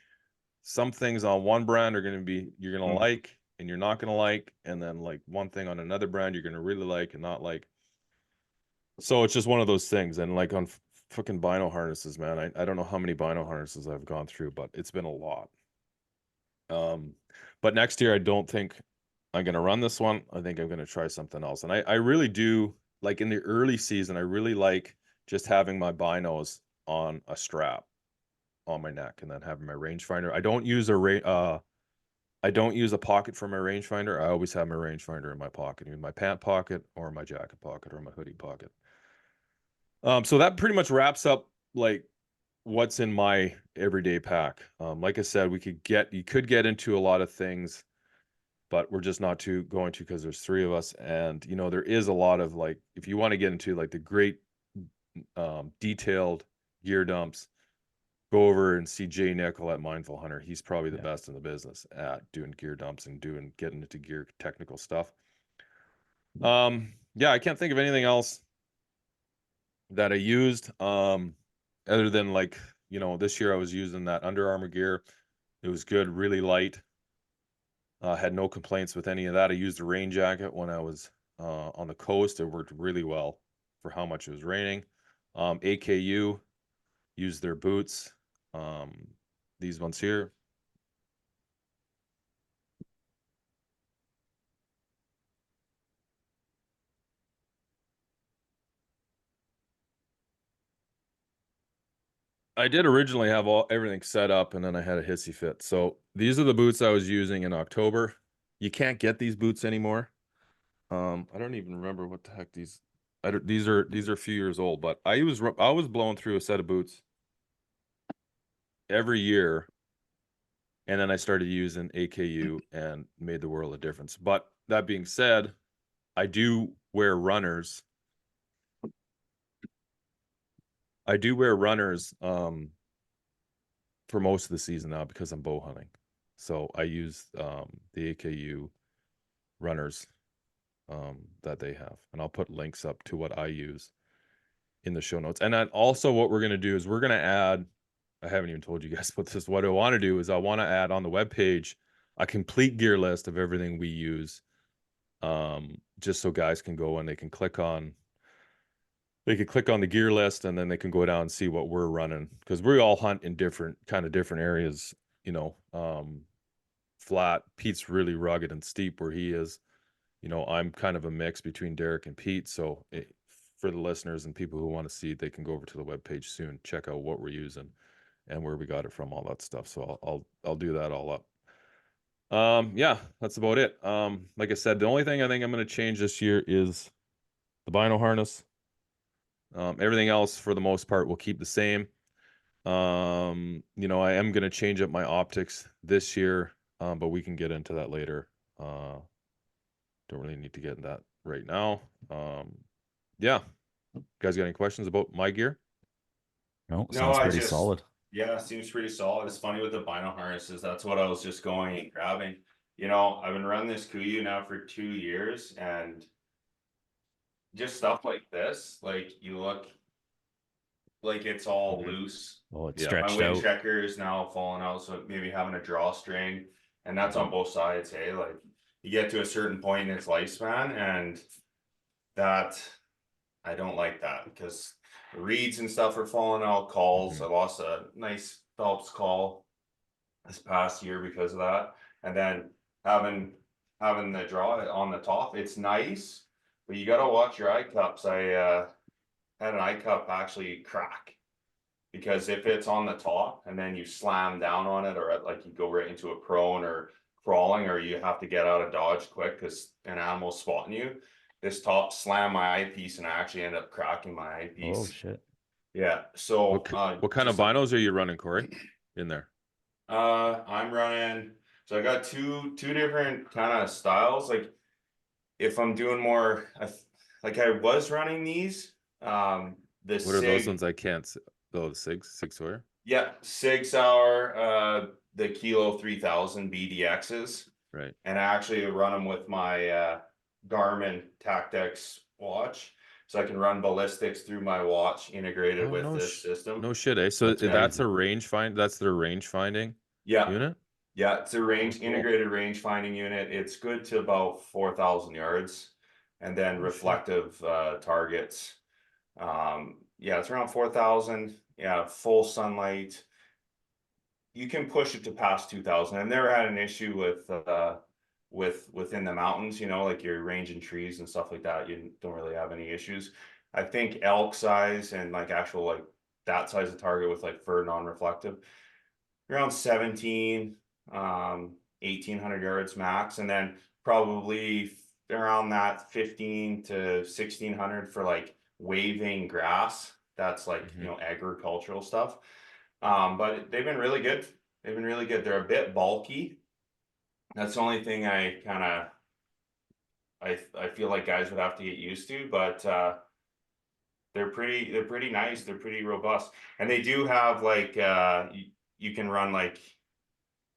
some things on one brand are going to be you're going to like and you're not going to like, and then like one thing on another brand you're going to really like and not like. So it's just one of those things. And like on fucking bino harnesses, man, I don't know how many bino harnesses I've gone through, but it's been a lot. But next year I don't think I'm going to run this one. I think I'm going to try something else. And I really do, like in the early season, I really like just having my binos on a strap on my neck and then having my rangefinder. I don't use a pocket for my rangefinder. I always have my rangefinder in my pocket, in my pant pocket or my jacket pocket or my hoodie pocket. So that pretty much wraps up like what's in my everyday pack. Like I said, you could get into a lot of things, but we're just not going to because there's 3 of us. And, you know, there is a lot of like, if you want to get into like the great detailed gear dumps, go over and see Jay Nickel at Mindful Hunter. He's probably the best in the business at doing gear dumps and getting into gear technical stuff. Yeah, I can't think of anything else that I used other than like, you know, this year I was using that Under Armour gear. It was good, really light. Had no complaints with any of that. I used a rain jacket when I was on the coast. It worked really well for how much it was raining. AKU used their boots. These ones here. I did originally have everything set up, and then I had a hissy fit. So these are the boots I was using in October. You can't get these boots anymore. I don't even remember what the heck these. These are a few years old, but I was blowing through a set of boots every year, and then I started using AKU and made the world of difference. But that being said, I do wear runners. For most of the season now because I'm bow hunting. So I use the AKU runners that they have. And I'll put links up to what I use in the show notes. And then also what we're going to do is we're going to add, I haven't even told you guys about this. What I want to do is I want to add on the webpage a complete gear list of everything we use, just so guys can go and they can click on the gear list and then they can go down and see what we're running, because we all hunt in different areas you know, flat. Pete's really rugged and steep where he is. You know, I'm kind of a mix between Derek and Pete. So for the listeners and people who want to see, they can go over to the webpage soon, check out what we're using and where we got it from, all that stuff. So I'll do that all up. Yeah, that's about it. Like I said, the only thing I think I'm going to change this year is the bino harness. Everything else for the most part will keep the same. You know, I am going to change up my optics this year, but we can get into that later. Don't really need to get in that right now. Yeah. You guys got any questions about my gear? No, No, sounds I pretty just, solid. yeah, seems pretty solid. It's funny with the vinyl harnesses. That's what I was just going and grabbing. You know, I've been running this Kuiu now for 2 years, and just stuff like this, like you look like it's all Mhm. loose. Oh, it's Yeah. My stretched wind out. checker is now falling out, so maybe having a drawstring, and that's on both sides. Hey, like you get to a certain point in its lifespan, and that I don't like that because the reeds and stuff are falling out. Calls. I lost a nice Phelps call this past year because of that, and then having the draw on the top, it's nice, but you got to watch your eye cups. I had an eye cup actually crack because if it's on the top and then you slam down on it, or like you go right into a prone or crawling, or you have to get out of dodge quick because an animal's spotting you, this top slammed my eyepiece and I actually ended up cracking my Oh eyepiece. shit. Yeah, so What kind of binos are you running, Corey, in there? I'm running, so I got two different kind of styles. Like if I'm doing more, like I was running these, the What are those Sig, ones? I can't. Oh, the Sig Sawyer. yeah, Sig Sauer, the Kilo 3000 BDXs, Right. and I actually run them with my Garmin Tactics watch, so I can run ballistics through my watch integrated with this system. No shit, eh? So That's that's a range find. That's their range finding Yeah, unit. yeah, it's a range cool. integrated range finding unit. It's good to about 4,000 yards, and then reflective targets. Yeah, it's around 4,000. Yeah, full sunlight. You can push it to past 2,000. I've never had an issue with within the mountains, you know, like you're ranging trees and stuff like that. You don't really have any issues. I think elk size and like actual like that size of target with like fur non-reflective, around 17, 1,800 yards max, and then probably around that 15 to 1,600 for like waving grass. That's like, you know, agricultural stuff. But they've been really good. They've been really good. They're a bit bulky. That's the only thing I kind of I feel like guys would have to get used to, but they're pretty nice. They're pretty robust, and they do have like you can run like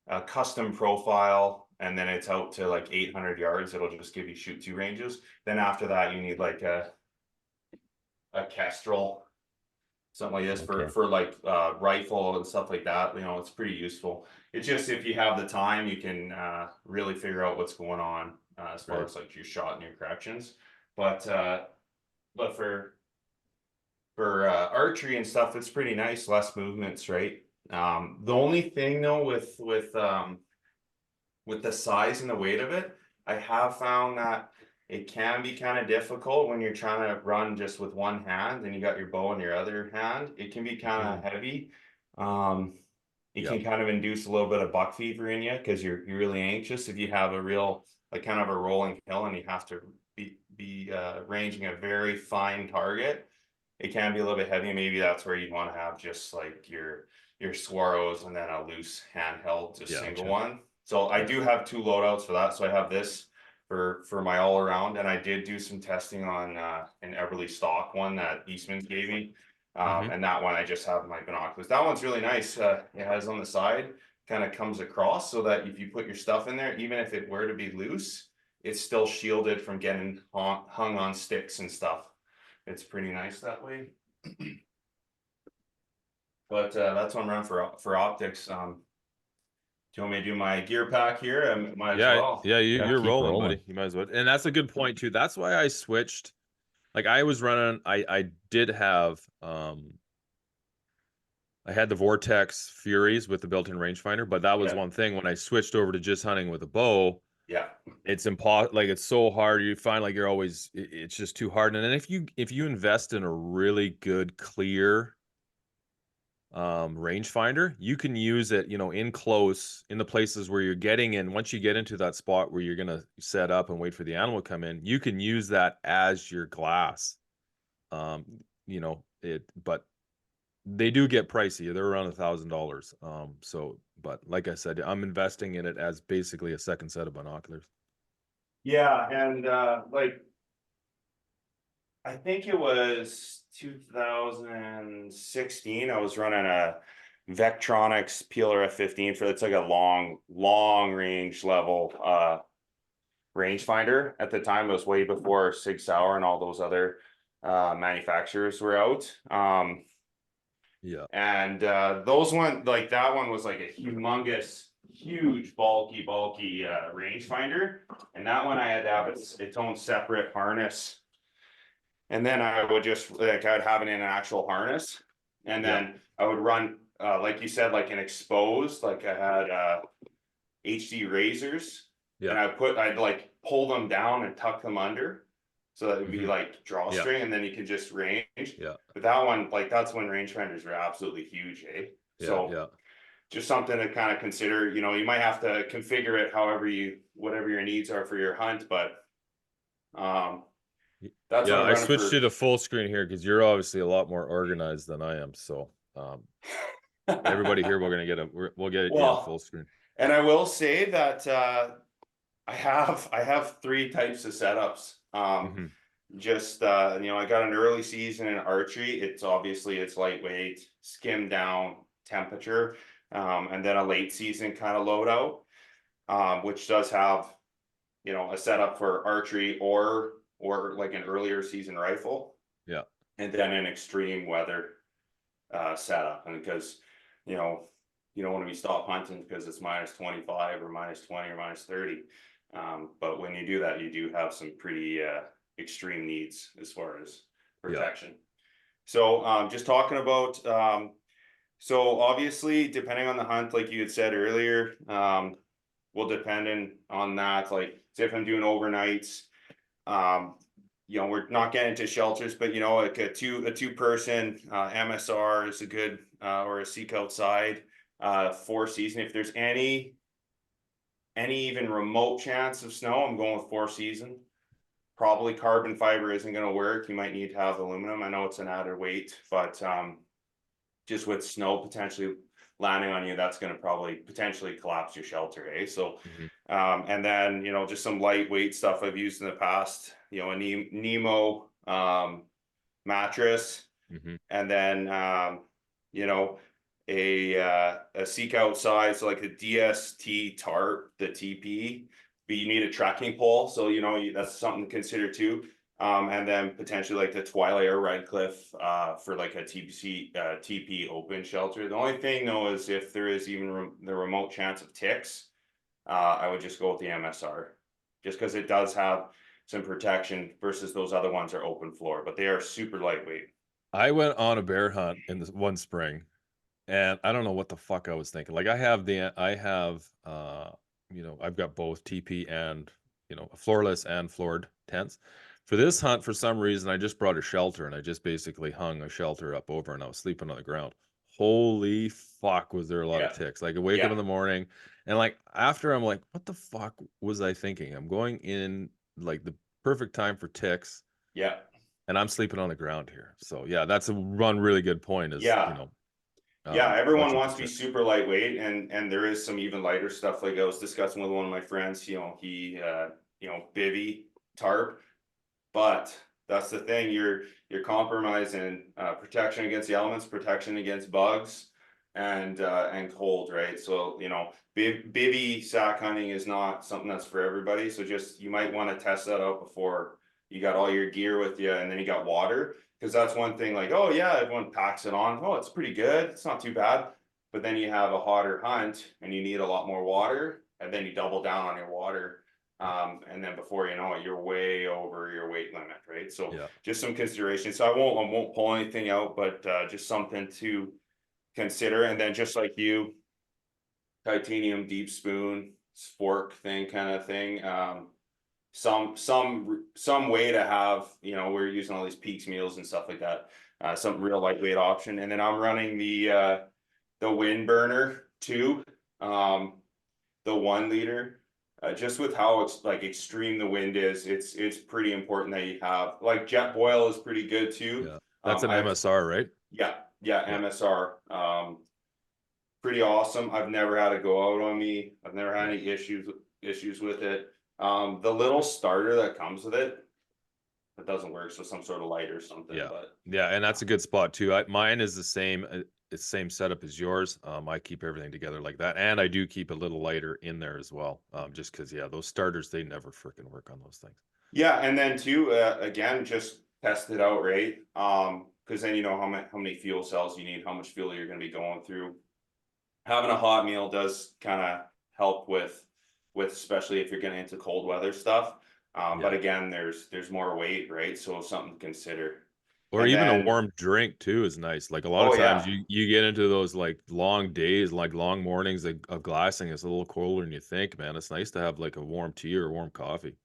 a custom profile, and then it's out to like 800 yards. It'll just give you shoot two ranges. Then after that, you need like a Kestrel, something like this for like rifle and stuff like that. You know, it's pretty useful. It's just if you have the time, you can really figure out what's going on as far as like your shot and your corrections. But for archery and stuff, it's pretty nice, less movements, right? The only thing though with the size and the weight of it, I have found that it can be kind of difficult when you're trying to run just with one hand and you got your bow in your other hand. It can be kind of heavy. It can kind of induce a little bit of buck fever in you because you're really anxious if you have a real like kind of a rolling hill and you have to be ranging a very fine target. It can be a little bit heavy. Maybe that's where you'd want to have just like your Swaros and then a loose handheld, just single one. So I do have two loadouts for that. So I have this for my all around, and I did do some testing on an Everly stock one that Eastman's gave me. And that one I just have my binoculars. That one's really nice. It has on the side, kind of comes across so that if you put your stuff in there, even if it were to be loose, it's still shielded from getting hung on sticks and stuff. It's pretty nice that way. But that's what I'm running for optics. Do you want me to do my gear pack here? I might as well. Yeah, you're keep rolling, rolling, buddy. You might as well. And that's a good point too. That's why I switched. Like I was running, I did have I had the Vortex Furies with the built-in rangefinder, but that was Yeah. one thing when I switched over to just hunting with a bow. Yeah. It's impossible. Like, it's so hard. You find like you're always, it's just too hard. And then if you invest in a really good, clear rangefinder, you can use it, you know, in close, in the places where you're getting in. Once you get into that spot where you're gonna set up and wait for the animal to come in, you can use that as your glass. You know, but they do get pricey. They're around $1,000. So, but like I said, I'm investing in it as basically a second set of binoculars. Yeah, and like I think it was 2016. I was running a Vectronics Peeler F15 for it's like a long range level rangefinder. At the time, it was way before Sig Sauer and all those other manufacturers were out. Yeah. And those one, like that one was like a humongous, huge, bulky rangefinder. And that one I had to have its own separate harness. And then I would just like I'd have it in an actual harness. And then I would run like you said, like an exposed, like I had HD razors. And I'd like pull them down and tuck them under. So that would be like drawstring, and then you can just range. Yeah. But that one, like that's when rangefinders were absolutely huge, eh? So just something to kind of consider. You know, you might have to configure it however whatever your needs are for your hunt, but that's what I'm I running switched for. you to full screen here because you're obviously a lot more organized than I am. So everybody here, we'll get it full screen. And I will say that I have three types of setups. Just you know, I got an early season in archery. It's obviously it's lightweight, skim down temperature, and then a late season kind of loadout, which does have, you know, a setup for archery or like an earlier season rifle. Yeah. And then an extreme weather setup, and because you know you don't want to be stopped hunting because it's -25 or -20 or -30. But when you do that, you do have some pretty extreme needs as far as protection. So just talking about so obviously depending on the hunt, like you had said earlier, will depend on that. Like say if I'm doing overnights, you know, we're not getting into shelters, but you know, like a two person MSR is a good or a Seek Outside 4 season. If there's any even remote chance of snow, I'm going with 4 season. Probably carbon fiber isn't going to work. You might need to have aluminum. I know it's an added weight, but just with snow potentially landing on you, that's going to probably potentially collapse your shelter, eh? So and then, you know, just some lightweight stuff I've used in the past, you know, a Nemo mattress, and then you know, a Seek Outside, so like a DST tarp, the TP, but you need a trekking pole, so you know that's something to consider too. And then potentially like the Twilight or Red Cliff for like a TP open shelter. The only thing though is if there is even the remote chance of ticks, I would just go with the MSR, just because it does have some protection versus those other ones are open floor, but they are super lightweight. I went on a bear hunt in this one spring, and I don't know what the fuck I was thinking. Like I have you know, I've got both TP and, you know, floorless and floored tents. For this hunt, for some reason, I just brought a shelter and I just basically hung a shelter up over and I was sleeping on the ground. Holy fuck, was there a lot of ticks. Like I wake up in the morning and like after I'm like, what the fuck was I thinking? I'm going in like the perfect time for ticks. Yeah. And I'm sleeping on the ground here. So yeah, that's one really good point is, you know, everyone wants to be super lightweight, and there is some even lighter stuff. Like I was discussing with one of my friends, you know, he you know, bivy tarp, but that's the thing, you're compromising protection against the elements, protection against bugs, and cold, right? So you know, bivy sack hunting is not something that's for everybody, so just you might want to test that out before you got all your gear with you and then you got water. Because that's one thing, like, oh yeah, everyone packs it on. Oh, it's pretty good. It's not too bad. But then you have a hotter hunt and you need a lot more water, and then you double down on your water. And then before you know it, you're way over your weight limit, right? So just some consideration. So I won't pull anything out, but just something to consider. And then just like you, titanium deep spoon fork thing kind of thing. Some way to have, we're using all these Peaks meals and stuff like that. Some real lightweight option. And then I'm running the wind burner tube, the 1 liter. Just with how it's like extreme the wind is, it's pretty important that you have, like, jet boil is pretty good too. Yeah, that's an MSR, right? Yeah, MSR. Pretty awesome. I've never had it go out on me. I've never had any issues with it. The little starter that comes with it doesn't work, so some sort of light or something. Yeah, but yeah, and that's a good spot too. Mine is the same. It's the same setup as yours. I keep everything together like that, and I do keep a little lighter in there as well. Just because, yeah, those starters, they never freaking work on those things. Yeah, and then too, again, just test it out, right? Because then you know how many fuel cells you need, how much fuel you're going to be going through. Having a hot meal does kind of help with especially if you're getting into cold weather stuff. But again, there's more weight, right? So something to consider. Or And even then, a warm drink too is nice. Like a lot of times you get into those like long days, like long mornings of glassing. It's a little colder than you think, man. It's nice to have like a warm tea or a warm coffee.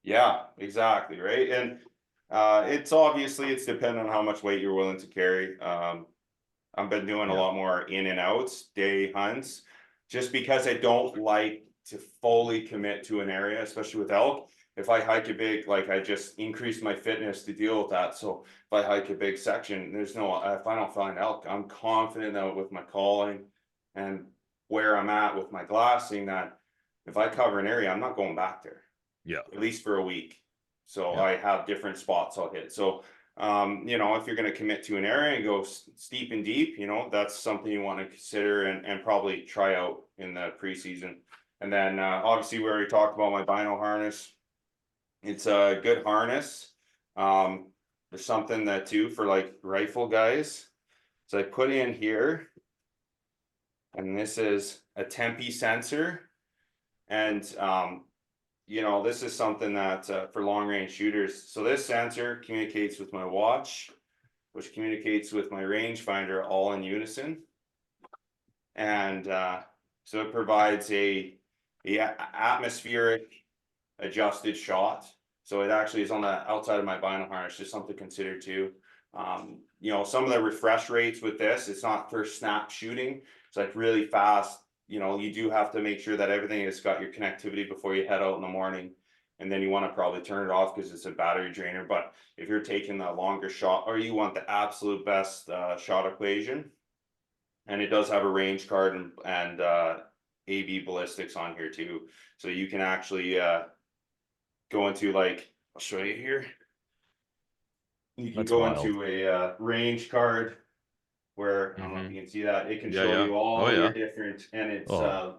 Yeah, exactly, right. And it's obviously it's dependent on how much weight you're willing to carry. I've been doing a lot more in and outs, day hunts, just because I don't like to fully commit to an area, especially with elk. If I hike a big, like, I just increase my fitness to deal with that. So if I hike a big section, if I don't find elk, I'm confident that with my calling and where I'm at with my glassing, that if I cover an area, I'm not going back there. Yeah. At least for a week. So Yeah. I have different spots I'll hit. So if you're going to commit to an area and go steep and deep, that's something you want to consider and probably try out in the preseason. And then obviously we already talked about my bino harness. It's a good harness. There's something that too for like rifle guys. So I put in here, and this is a tempi sensor. And this is something that for long range shooters. So this sensor communicates with my watch, which communicates with my rangefinder all in unison. And so it provides a atmospheric adjusted shot. So it actually is on the outside of my vinyl harness, just something to consider too. Some of the refresh rates with this, it's not for snap shooting. It's like really fast. You do have to make sure that everything has got your connectivity before you head out in the morning. And then you want to probably turn it off because it's a battery drainer. But if you're taking the longer shot, or you want the absolute best shot equation, and it does have a range card and AB ballistics on here too. So you can actually go into, like, I'll show you here. You can go into a range card where, I don't know if you can see that, it can show you all your different, and it's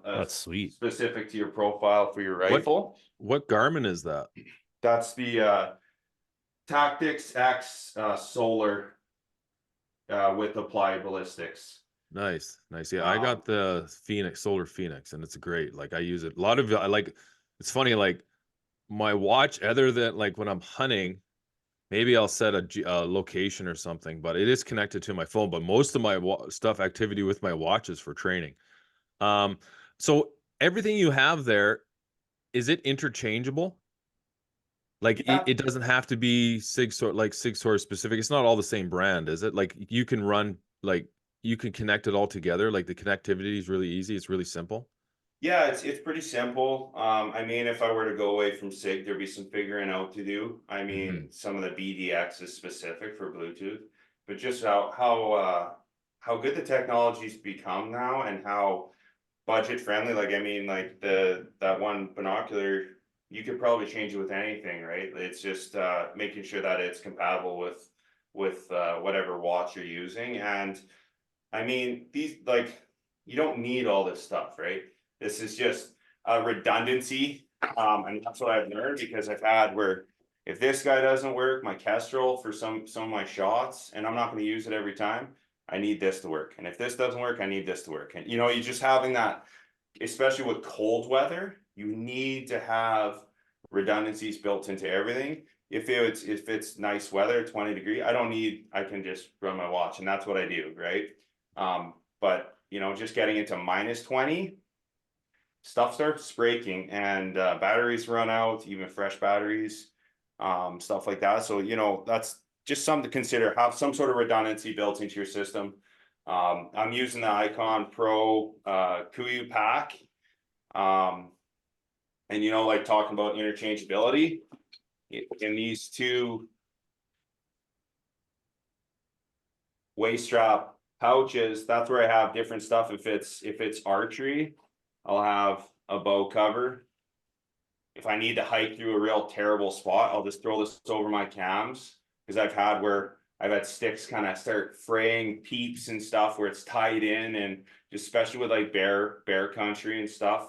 that's sweet, specific to your profile for your rifle. What Garmin is that? That's the Tactics X Solar with applied ballistics. Nice. Yeah, I got the Solar Phoenix, and it's great. Like I use it. It's funny, like my watch, other than like when I'm hunting, maybe I'll set a location or something, but it is connected to my phone. But most of my activity with my watch is for training. So everything you have there, is it interchangeable? Like it doesn't have to be Sig Sauer specific. It's not all the same brand, is it? Like you can connect it all together. Like the connectivity is really easy. It's really simple. Yeah, it's pretty simple. I mean, if I were to go away from Sig, there'd be some figuring out to do. I mean, some of the BDX is specific for Bluetooth, but just how good the technology's become now and how budget friendly. Like, I mean, like that one binocular, you could probably change it with anything, right? It's just making sure that it's compatible with whatever watch you're using. And I mean, you don't need all this stuff, right? This is just a redundancy. And that's what I've learned, because I've had where if this guy doesn't work, my Kestrel for some of my shots, and I'm not going to use it every time, I need this to work. And if this doesn't work, I need this to work. And you're just having that, especially with cold weather, you need to have redundancies built into everything. If it's nice weather, 20 degree, I can just run my watch, and that's what I do, right? But you know, just getting into -20, stuff starts breaking, and batteries run out, even fresh batteries, stuff like that. So you know, that's just something to consider. Have some sort of redundancy built into your system. I'm using the Icon Pro Kuiu pack. And you know, like talking about interchangeability in these two waist strap pouches, that's where I have different stuff. If it's archery, I'll have a bow cover. If I need to hike through a real terrible spot, I'll just throw this over my cams, because I've had sticks kind of start fraying peeps and stuff where it's tied in, and just especially with like bear country and stuff,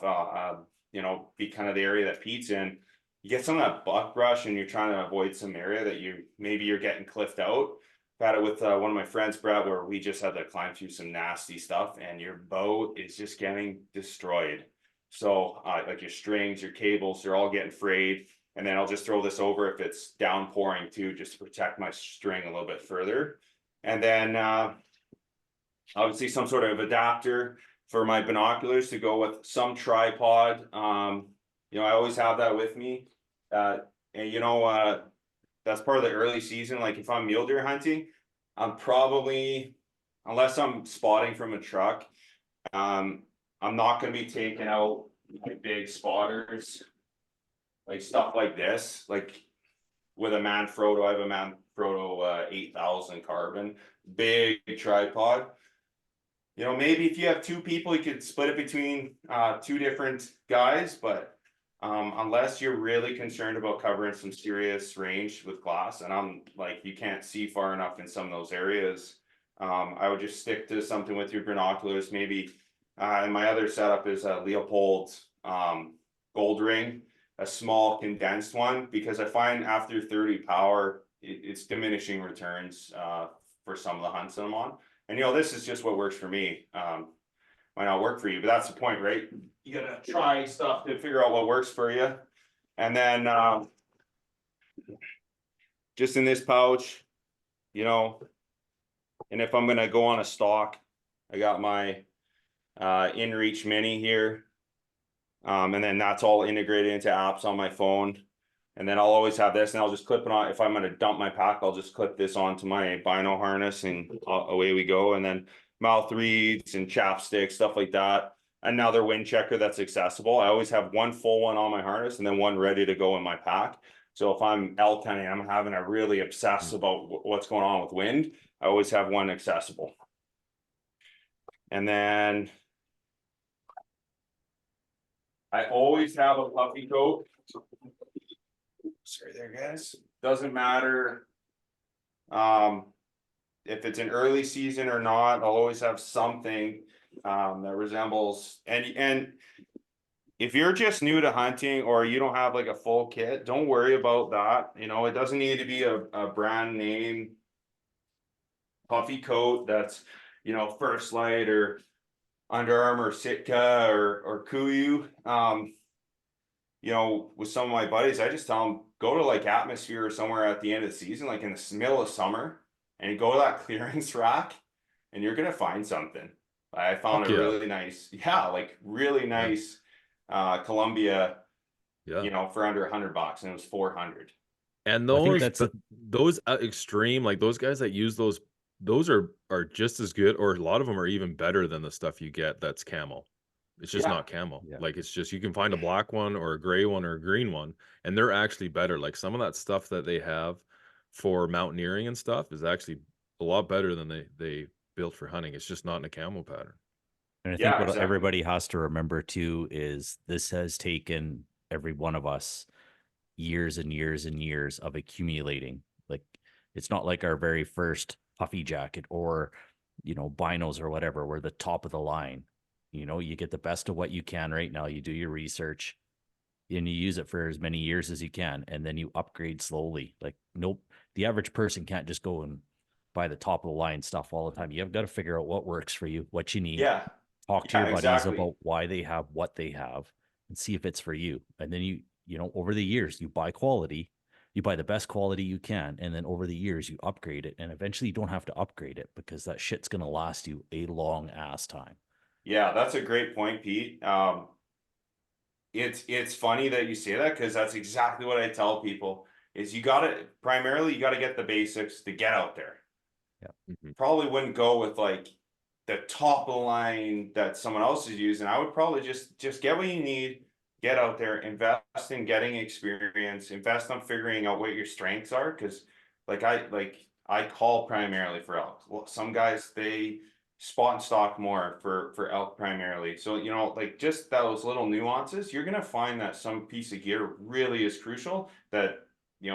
you know, be kind of the area that Pete's in. You get some of that buck brush and you're trying to avoid some area that you're getting cliffed out. I've had it with one of my friends, Brett, where we just had to climb through some nasty stuff and your bow is just getting destroyed. So like your strings, your cables, they're all getting frayed. And then I'll just throw this over if it's downpouring too, just to protect my string a little bit further. And then obviously some sort of adapter for my binoculars to go with some tripod. You know, I always have that with me. And you know, that's part of the early season. Like if I'm mule deer hunting, I'm probably, unless I'm spotting from a truck, I'm not going to be taking out my big spotters, like stuff like this, like with a Manfrotto. I have a Manfrotto 8000 carbon, big tripod. You know, maybe if you have two people, you could split it between two different guys, but unless you're really concerned about covering some serious range with glass, and I'm like, you can't see far enough in some of those areas, I would just stick to something with your binoculars. Maybe and my other setup is a Leopold gold ring, a small condensed one, because I find after 30 power, it's diminishing returns for some of the hunts that I'm on. And you know, this is just what works for me. Might not work for you, but that's the point, right? You gotta try stuff to figure out what works for you. And then just in this pouch, you know, and if I'm gonna go on a stalk, I got my InReach Mini here. And then that's all integrated into apps on my phone. And then I'll always have this, and I'll just clip it on. If I'm going to dump my pack, I'll just clip this onto my bino harness, and away we go. And then mouth reeds and chapstick, stuff like that. Another wind checker that's accessible. I always have one full one on my harness and then one ready to go in my pack. So if I'm elk hunting, I'm having a really obsess about what's going on with wind, I always have one accessible. And then I always have a puffy coat. Sorry there, guys. Doesn't matter if it's an early season or not, I'll always have something that resembles, and if you're just new to hunting or you don't have like a full kit, don't worry about that. You know, it doesn't need to be a brand name puffy coat that's, you know, First Light or Under Armour, Sitka or Kuiu. You know, with some of my buddies, I just tell them, go to like Atmosphere or somewhere at the end of the season, like in the middle of summer, and go to that clearance rack and you're gonna find something. I found a really nice, like really nice Columbia, you know, for under $100, and it was 400. And Well, those extreme, like those guys that use those are just as good, or a lot of them are even better than the stuff you get that's camo. It's just not camo. Like it's just, you can find a black one or a gray one or a green one, and they're actually better. Like some of that stuff that they have for mountaineering and stuff is actually a lot better than they built for hunting. It's just not in a camo pattern. And I think what everybody has to remember too is this has taken every one of us years and years and years of accumulating. Like it's not like our very first puffy jacket or, you know, binos or whatever. We're the top of the line. You know, you get the best of what you can right now. You do your research and you use it for as many years as you can. And then you upgrade slowly. Like, nope, the average person can't just go and buy the top of the line stuff all the time. You've got to figure out what works for you, what you need. Yeah. Talk to your buddies about why they have what they have and see if it's for you. And then you know, over the years, you buy quality you buy the best quality you can, and then over the years you upgrade it, and eventually you don't have to upgrade it because that shit's going to last you a long ass time. Yeah, that's a great point, Pete. It's funny that you say that, because that's exactly what I tell people is you gotta get the basics to get out there. Mhm. Probably wouldn't go with like the top of the line that someone else is using. I would probably just get what you need, get out there, invest in getting experience, invest on figuring out what your strengths are. Because I call primarily for elk. Well, some guys, they spot and stock more for elk primarily. So like just those little nuances, you're gonna find that some piece of gear really is crucial that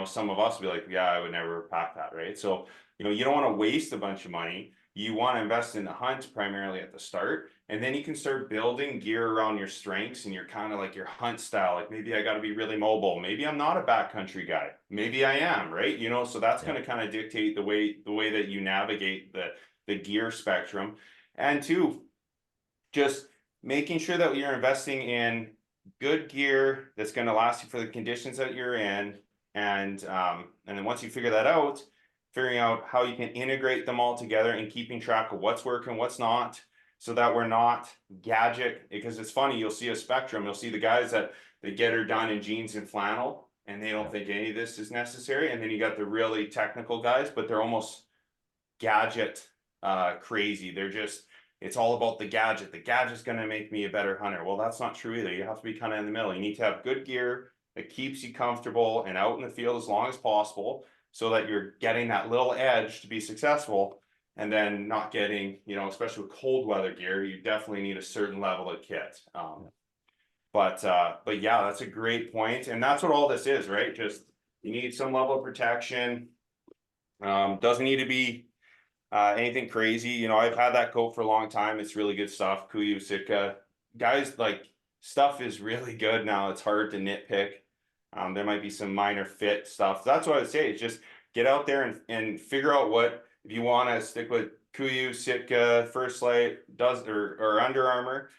some of us will be like, yeah, I would never pack that, right? So you don't want to waste a bunch of money. You want to invest in the hunt primarily at the start, and then you can start building gear around your strengths and your kind of like your hunt style. Like maybe I got to be really mobile. Maybe I'm not a backcountry guy. Maybe I am, right? So that's going to kind of dictate the way that you navigate the gear spectrum. And two, just making sure that you're investing in good gear that's going to last you for the conditions that you're in. And then once you figure that out, figuring out how you can integrate them all together and keeping track of what's working, what's not, so that we're not gadget. Because it's funny, you'll see a spectrum. You'll see the guys that they get her done in jeans and flannel, and they don't think any of this is necessary. And then you got the really technical guys, but they're almost gadget crazy. It's all about the gadget. The gadget's going to make me a better hunter. Well, that's not true either. You have to be kind of in the middle. You need to have good gear that keeps you comfortable and out in the field as long as possible, so that you're getting that little edge to be successful, and then not getting, especially with cold weather gear, you definitely need a certain level of kit. But yeah, that's a great point. And that's what all this is, right? Just you need some level of protection. Doesn't need to be anything crazy. I've had that coat for a long time. It's really good stuff. Kuiu, Sitka. Guys, like, stuff is really good now. It's hard to nitpick. There might be some minor fit stuff. That's what I would say. Is just get out there and figure out what, if you want to stick with Kuiu, Sitka, First Light, or Under Armour,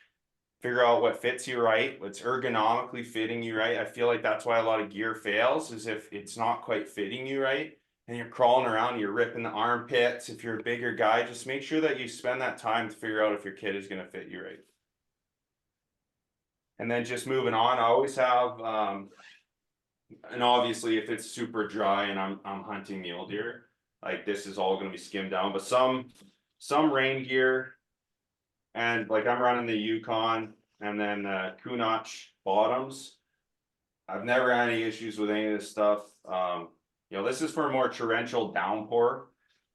figure out what fits you right, what's ergonomically fitting you right. I feel like that's why a lot of gear fails, is if it's not quite fitting you right, and you're crawling around, you're ripping the armpits. If you're a bigger guy, just make sure that you spend that time to figure out if your kit is going to fit you right. And then just moving on, I always have, and obviously if it's super dry and I'm hunting mule deer, like this is all going to be skimmed down, but some rain gear, and like I'm running the Yukon and then Kunach bottoms. I've never had any issues with any of this stuff. This is for more torrential downpour.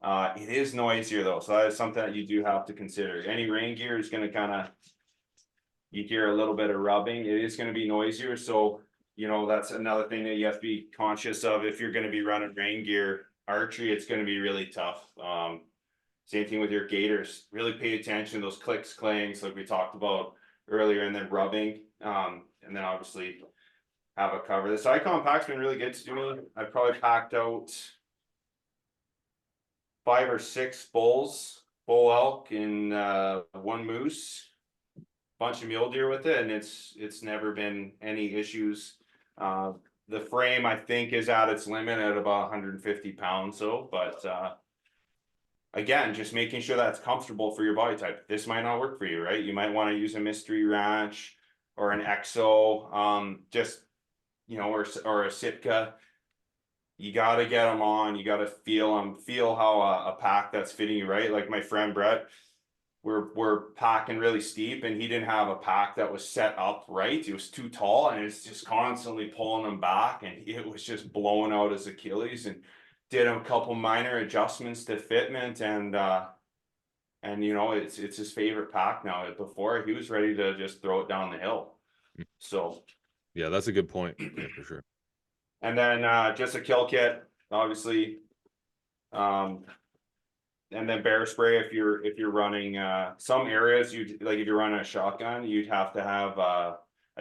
It is noisier though, so that is something that you do have to consider. Any rain gear is going to kind of, you hear a little bit of rubbing. It is going to be noisier, so that's another thing that you have to be conscious of. If you're going to be running rain gear archery, it's going to be really tough. Same thing with your gaiters. Really pay attention to those clicks, clangs, like we talked about earlier, and then rubbing. And then obviously have a cover. This Icon pack's been really good to me. I've probably packed out 5 or 6 bull elk and one moose, bunch of mule deer with it, and it's never been any issues. The frame I think is at its limit at about 150 pounds, but again, just making sure that's comfortable for your body type. This might not work for you, right? You might want to use a Mystery Ranch or an EXO, just or a Sitka. You got to get them on. You got to feel them. Feel how a pack that's fitting you right. Like my friend Brett, we're packing really steep, and he didn't have a pack that was set up right. It was too tall, and it's just constantly pulling him back, and it was just blowing out his Achilles. And did a couple minor adjustments to fitment, and it's his favorite pack now. Before, he was ready to just throw it down the hill. So Yeah, that's a good point. Yeah, for sure. And then just a kill kit, obviously. And then bear spray if you're running some areas, if you're running a shotgun, you'd have to have a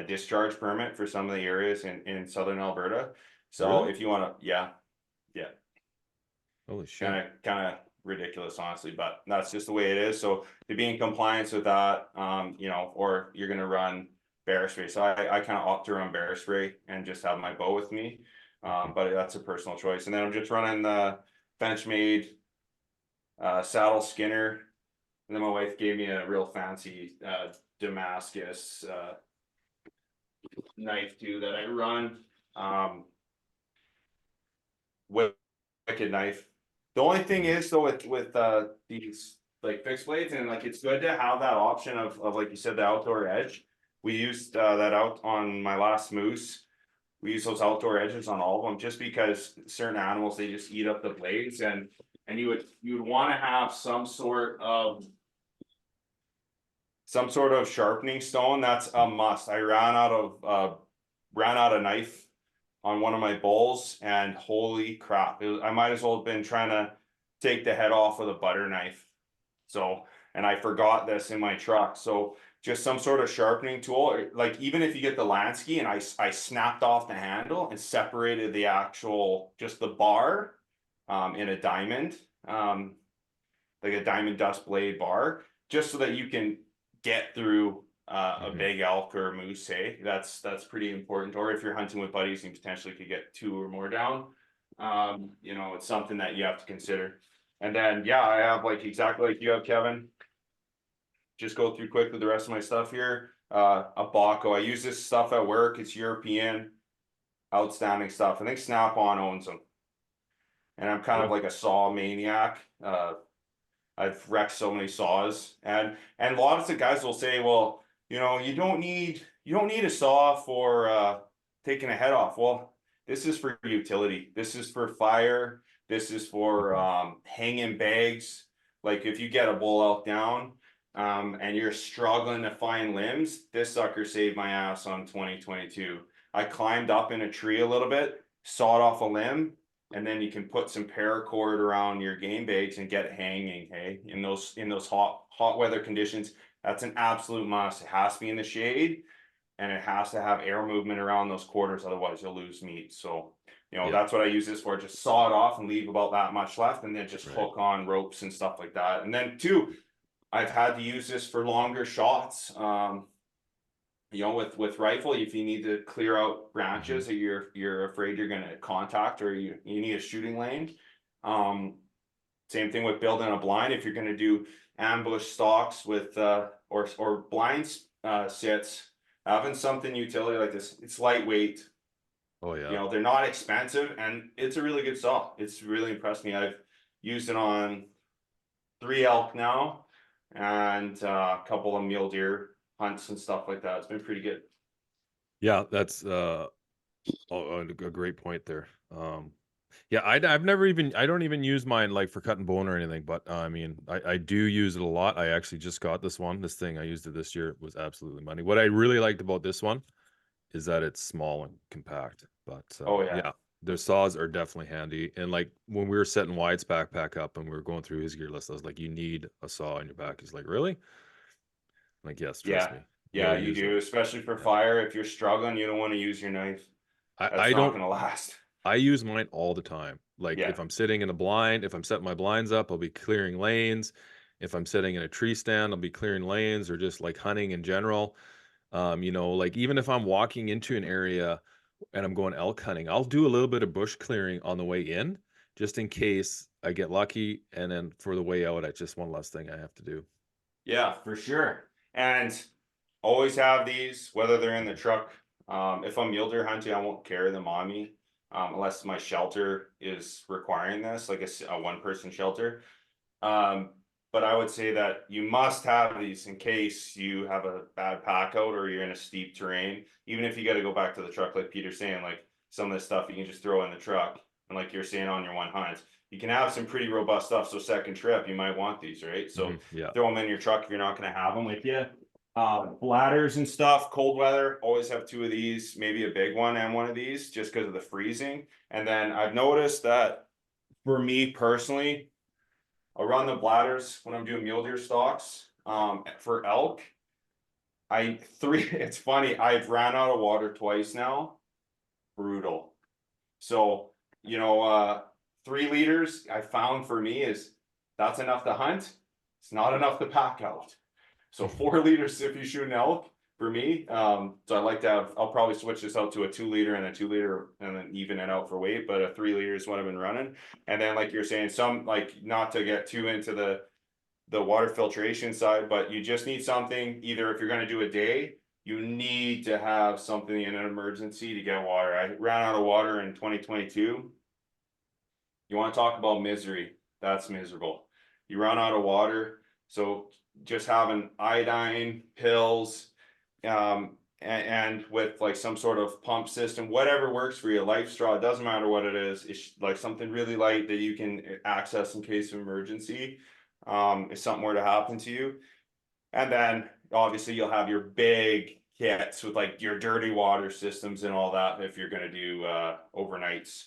discharge permit for some of the areas in southern Alberta. So Really? if you want to, yeah. Holy shit. Kind of ridiculous, honestly, but that's just the way it is. So to be in compliance with that, or you're gonna run bear spray. So I kind of opt to run bear spray and just have my bow with me. But that's a personal choice. And then I'm just running the Benchmade saddle Skinner. And then my wife gave me a real fancy Damascus knife too that I run. Wicked knife. The only thing is though with these like fixed blades, and like it's good to have that option of like you said, the outdoor edge. We used that out on my last moose. We use those outdoor edges on all of them just because certain animals, they just eat up the blades, and you would want to have some sort of sharpening stone. That's a must. I ran out of knife on one of my bulls, and holy crap, I might as well have been trying to take the head off with a butter knife. So, and I forgot this in my truck. So just some sort of sharpening tool, like even if you get the Lansky, and I snapped off the handle and separated the actual, just the bar in a diamond, like a diamond dust blade bar, just so that you can get through a big elk or a moose. Hey, that's pretty important. Or if you're hunting with buddies, you potentially could get 2 or more down. You know, it's something that you have to consider. And then yeah, I have like exactly like you have, Kevin. Just go through quickly the rest of my stuff here. A Baco. I use this stuff at work. It's European, outstanding stuff. I think Snap-on owns them. And I'm kind of like a saw maniac. I've wrecked so many saws, and lots of guys will say, well, you know, you don't need a saw for taking a head off. Well, this is for utility. This is for fire. This is for hanging bags. Like if you get a bull elk down and you're struggling to find limbs, this sucker saved my ass on 2022. I climbed up in a tree a little bit, sawed off a limb, and then you can put some paracord around your game bags and get it hanging. Hey, in those hot weather conditions, that's an absolute must. It has to be in the shade, and it has to have air movement around those quarters, otherwise you'll lose meat. So, you know, that's what I use this for. Just saw it off and leave about that much left, and then just hook on ropes and stuff like that. And then two, I've had to use this for longer shots. You know, with rifle, if you need to clear out branches that you're afraid you're going to contact, or you need a shooting lane. Same thing with building a blind. If you're going to do ambush stalks with or blind sits, having something utility like this, it's lightweight. Oh yeah. You know, they're not expensive, and it's a really good saw. It's really impressed me. I've used it on 3 elk now, and a couple of mule deer hunts and stuff like that. It's been pretty good. Yeah, that's a great point there. Yeah, I don't even use mine like for cutting bone or anything, but I mean, I do use it a lot. I actually just got this thing. I used it this year. It was absolutely money. What I really liked about this one is that it's small and compact. But yeah, their saws are definitely handy. And like when we were setting Wyatt's backpack up and we were going through his gear list, I was like, you need a saw in your back. He's like, really? I'm like, yes, trust me. Yeah, you do, especially for fire. If you're struggling, you don't want to use your knife. That's not gonna last. I use mine all the time. Like if I'm sitting in a blind, if I'm setting my blinds up, I'll be clearing lanes. If I'm sitting in a tree stand, I'll be clearing lanes, or just like hunting in general. You know, like even if I'm walking into an area and I'm going elk hunting, I'll do a little bit of bush clearing on the way in, just in case I get lucky. And then for the way out, it's just one less thing I have to do. Yeah, for sure. And always have these, whether they're in the truck. If I'm mule deer hunting, I won't carry them on me unless my shelter is requiring this, like a 1-person shelter. But I would say that you must have these in case you have a bad pack out or you're in a steep terrain. Even if you got to go back to the truck, like Peter's saying, like some of this stuff you can just throw in the truck. And like you're saying on your one hunt, you can have some pretty robust stuff. So second trip, you might want these, right? So throw them in your truck if you're not going to have them with you. Bladders and stuff, cold weather, always have 2 of these, maybe a big one and one of these, just because of the freezing. And then I've noticed that for me personally, I'll run the bladders when I'm doing mule deer stalks. For elk, it's funny, I've ran out of water twice now. Brutal. So, you know, 3 liters I found for me that's enough to hunt. It's not enough to pack out. So 4 liters if you shoot an elk, for me. So I like to have, I'll probably switch this out to a 2 liter and a 2 liter and then even it out for weight, but a 3 liter is what I've been running. And then like you're saying, some, like, not to get too into the water filtration side, but you just need something, either if you're gonna do a day, you need to have something in an emergency to get water. I ran out of water in 2022. You want to talk about misery? That's miserable. You run out of water, so just having iodine pills, and with like some sort of pump system, whatever works for you. Life straw, it doesn't matter what it is. It's like something really light that you can access in case of emergency. If something were to happen to you. And then obviously you'll have your big kits with like your dirty water systems and all that if you're gonna do overnights.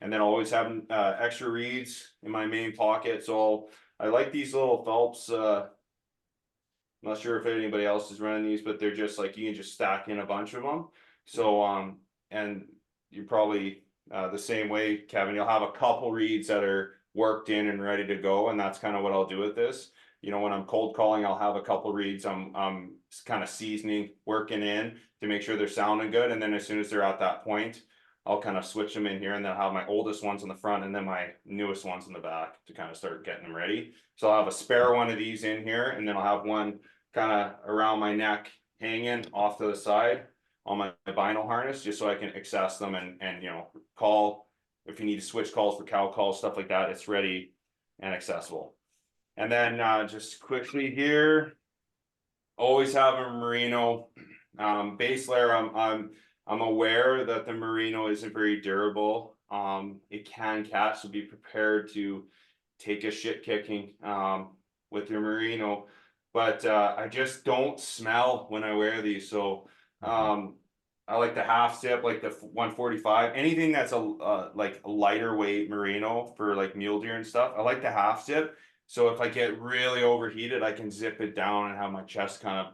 And then always having extra reeds in my main pocket. So I like these little Phelps. I'm not sure if anybody else is running these, but they're just like you can just stack in a bunch of them. So and you're probably the same way, Kevin. You'll have a couple reeds that are worked in and ready to go, and that's kind of what I'll do with this. You know, when I'm cold calling, I'll have a couple reeds. I'm kind of seasoning, working in to make sure they're sounding good, and then as soon as they're at that point, I'll kind of switch them in here, and then I'll have my oldest ones in the front and then my newest ones in the back to kind of start getting them ready. So I'll have a spare one of these in here, and then I'll have one kind of around my neck hanging off to the side on my vinyl harness, just so I can access them and you know, call if you need to switch calls for cow calls, stuff like that. It's ready and accessible. And then just quickly here, always have a merino base layer. I'm aware that the merino isn't very durable. It can catch, so be prepared to take a shit kicking with your merino. But I just don't smell when I wear these. So I like the half zip, like the 145. Anything that's a like a lighter weight merino for like mule deer and stuff. I like the half zip. So if I get really overheated, I can zip it down and have my chest kind of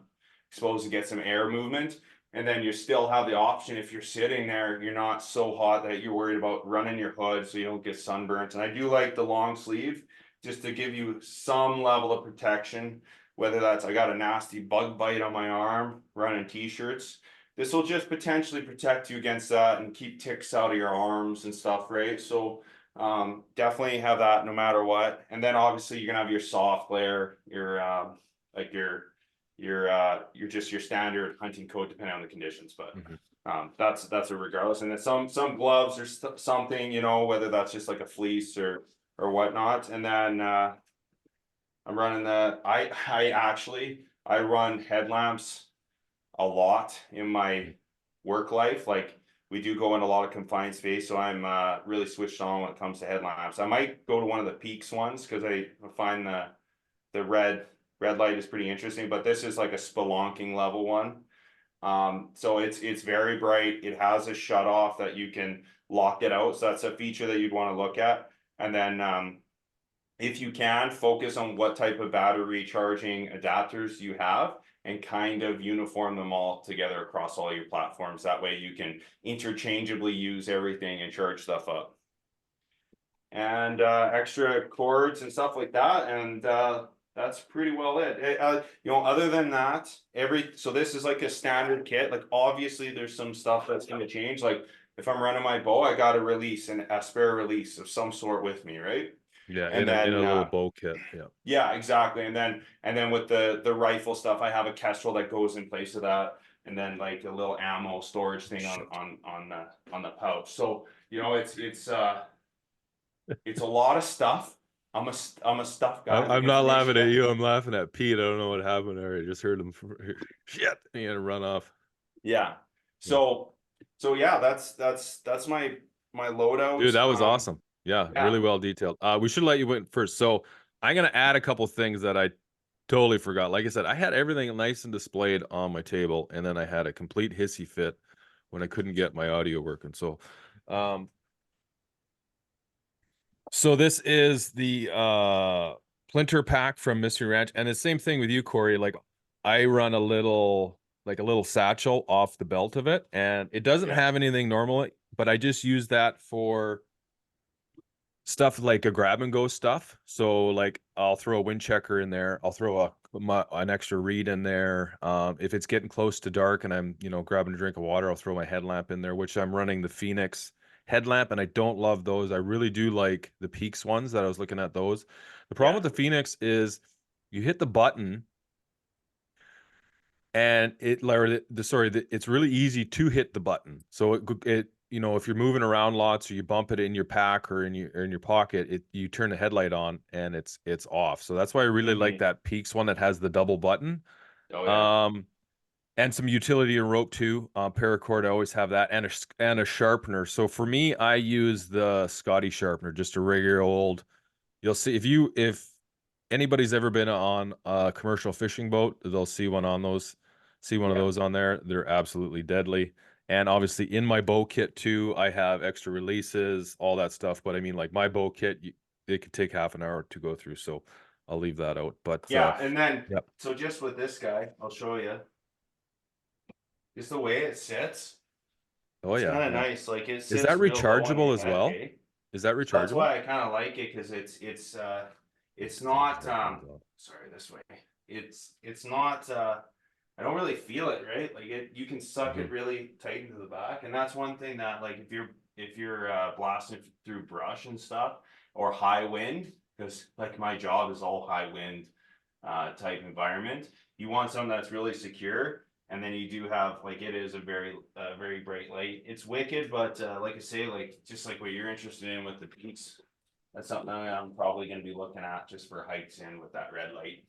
exposed to get some air movement. And then you still have the option, if you're sitting there, you're not so hot that you're worried about running your hood so you don't get sunburnt. And I do like the long sleeve just to give you some level of protection, whether that's I got a nasty bug bite on my arm running t-shirts. This will just potentially protect you against that and keep ticks out of your arms and stuff, right? So definitely have that no matter what. And then obviously you're gonna have your soft layer, your like your just your standard hunting coat depending on the conditions, but that's a regardless. And then some gloves or something, you know, whether that's just like a fleece or whatnot. And then I'm running I run headlamps a lot in my work life. Like we do go in a lot of confined space, so I'm really switched on when it comes to headlamps. I might go to one of the Peaks ones because I find the red light is pretty interesting, but this is like a spelunking level one. So it's very bright. It has a shut off that you can lock it out. So that's a feature that you'd want to look at. And then if you can, focus on what type of battery charging adapters you have and kind of uniform them all together across all your platforms. That way you can interchangeably use everything and charge stuff up. And extra cords and stuff like that. And that's pretty well it. You know, other than that, so this is like a standard kit. Like obviously there's some stuff that's going to change. Like if I'm running my bow, I got a release and a spare release of some sort with me, right? Yeah, And in a little bow kit. Yeah. Yeah, exactly. And then with the rifle stuff, I have a kestrel that goes in place of that, and then like a little ammo storage thing on the pouch. So you know, it's a lot of stuff. I'm a stuff guy. I'm not laughing at Information you. I'm laughing at Pete. I don't know what happened there. I just heard him shit. He had to run off. Yeah. So yeah, that's my loadout. Dude, that was awesome. Yeah, really well detailed. We should let you win first. So I'm gonna add a couple things that I totally forgot. Like I said, I had everything nice and displayed on my table, and then I had a complete hissy fit when I couldn't get my audio working. So so this is the Plinter pack from Mystery Ranch, and the same thing with you, Corey. Like I run a little satchel off the belt of it, and it doesn't have anything normal, but I just use that for stuff like a grab and go stuff. So like I'll throw a wind checker in there. I'll throw an extra reed in there. If it's getting close to dark and I'm, grabbing a drink of water, I'll throw my headlamp in there, which I'm running the Phoenix headlamp, and I don't love those. I really do like the Peaks ones that I was looking at those. The problem with the Phoenix is you hit the button and it's really easy to hit the button. So if you're moving around lots or you bump it in your pack or in your pocket, you turn the headlight on and it's off. So that's why I really like that Peaks one that has the double button. Oh yeah. And some utility and rope too. Paracord, I always have that, and a sharpener. So for me, I use the Scotty sharpener, just a regular old. You'll see if anybody's ever been on a commercial fishing boat, they'll see one on those. See one of those on there. They're absolutely deadly. And obviously in my bow kit too, I have extra releases, all that stuff. But I mean, like my bow kit, it could take half an hour to go through. So I'll leave that out. But And then so just with this guy, I'll show you. Just the way it sits. Oh it's yeah, kind of nice. Like it sits is that real low on rechargeable your as head, well? eh? Is that That's rechargeable? why I kind of like it, because it's not sorry, this way. It's not I don't really feel it, right? Like you can suck it really tight into the back, and that's one thing that, like, if you're blasting through brush and stuff or high wind, because like my job is all high wind type environment, you want something that's really secure. And then you do have, like, it is a very bright light. It's wicked, but like I say, like just like what you're interested in with the Peaks, that's something I'm probably going to be looking at just for hikes in with that red light.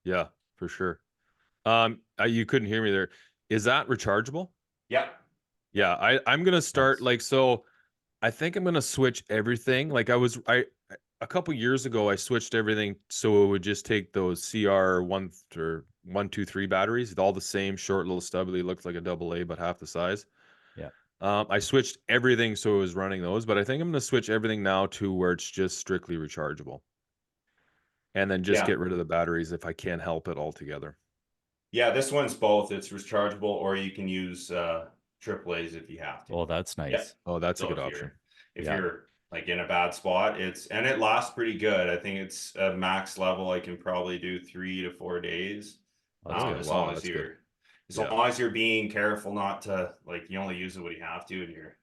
Yeah, for sure. You couldn't hear me there. Is that rechargeable? Yep. Yeah, I'm gonna start so I think I'm gonna switch everything. Like a couple years ago, I switched everything so it would just take those CR 123 batteries, all the same, short, little stubbly, looked like a AA, but half the size. Yeah. I switched everything so it was running those, but I think I'm gonna switch everything now to where it's just strictly rechargeable. And then just get rid of the batteries if I can't help it altogether. Yeah, this one's both. It's rechargeable, or you can use AAA's if you have to. Oh, that's nice. Yep. Oh, that's So a good option. If you're like in a bad spot, and it lasts pretty good. I think it's a max level. I can probably do 3 to 4 days. As long as you're being careful not to, like, you only use it when you have to, and you're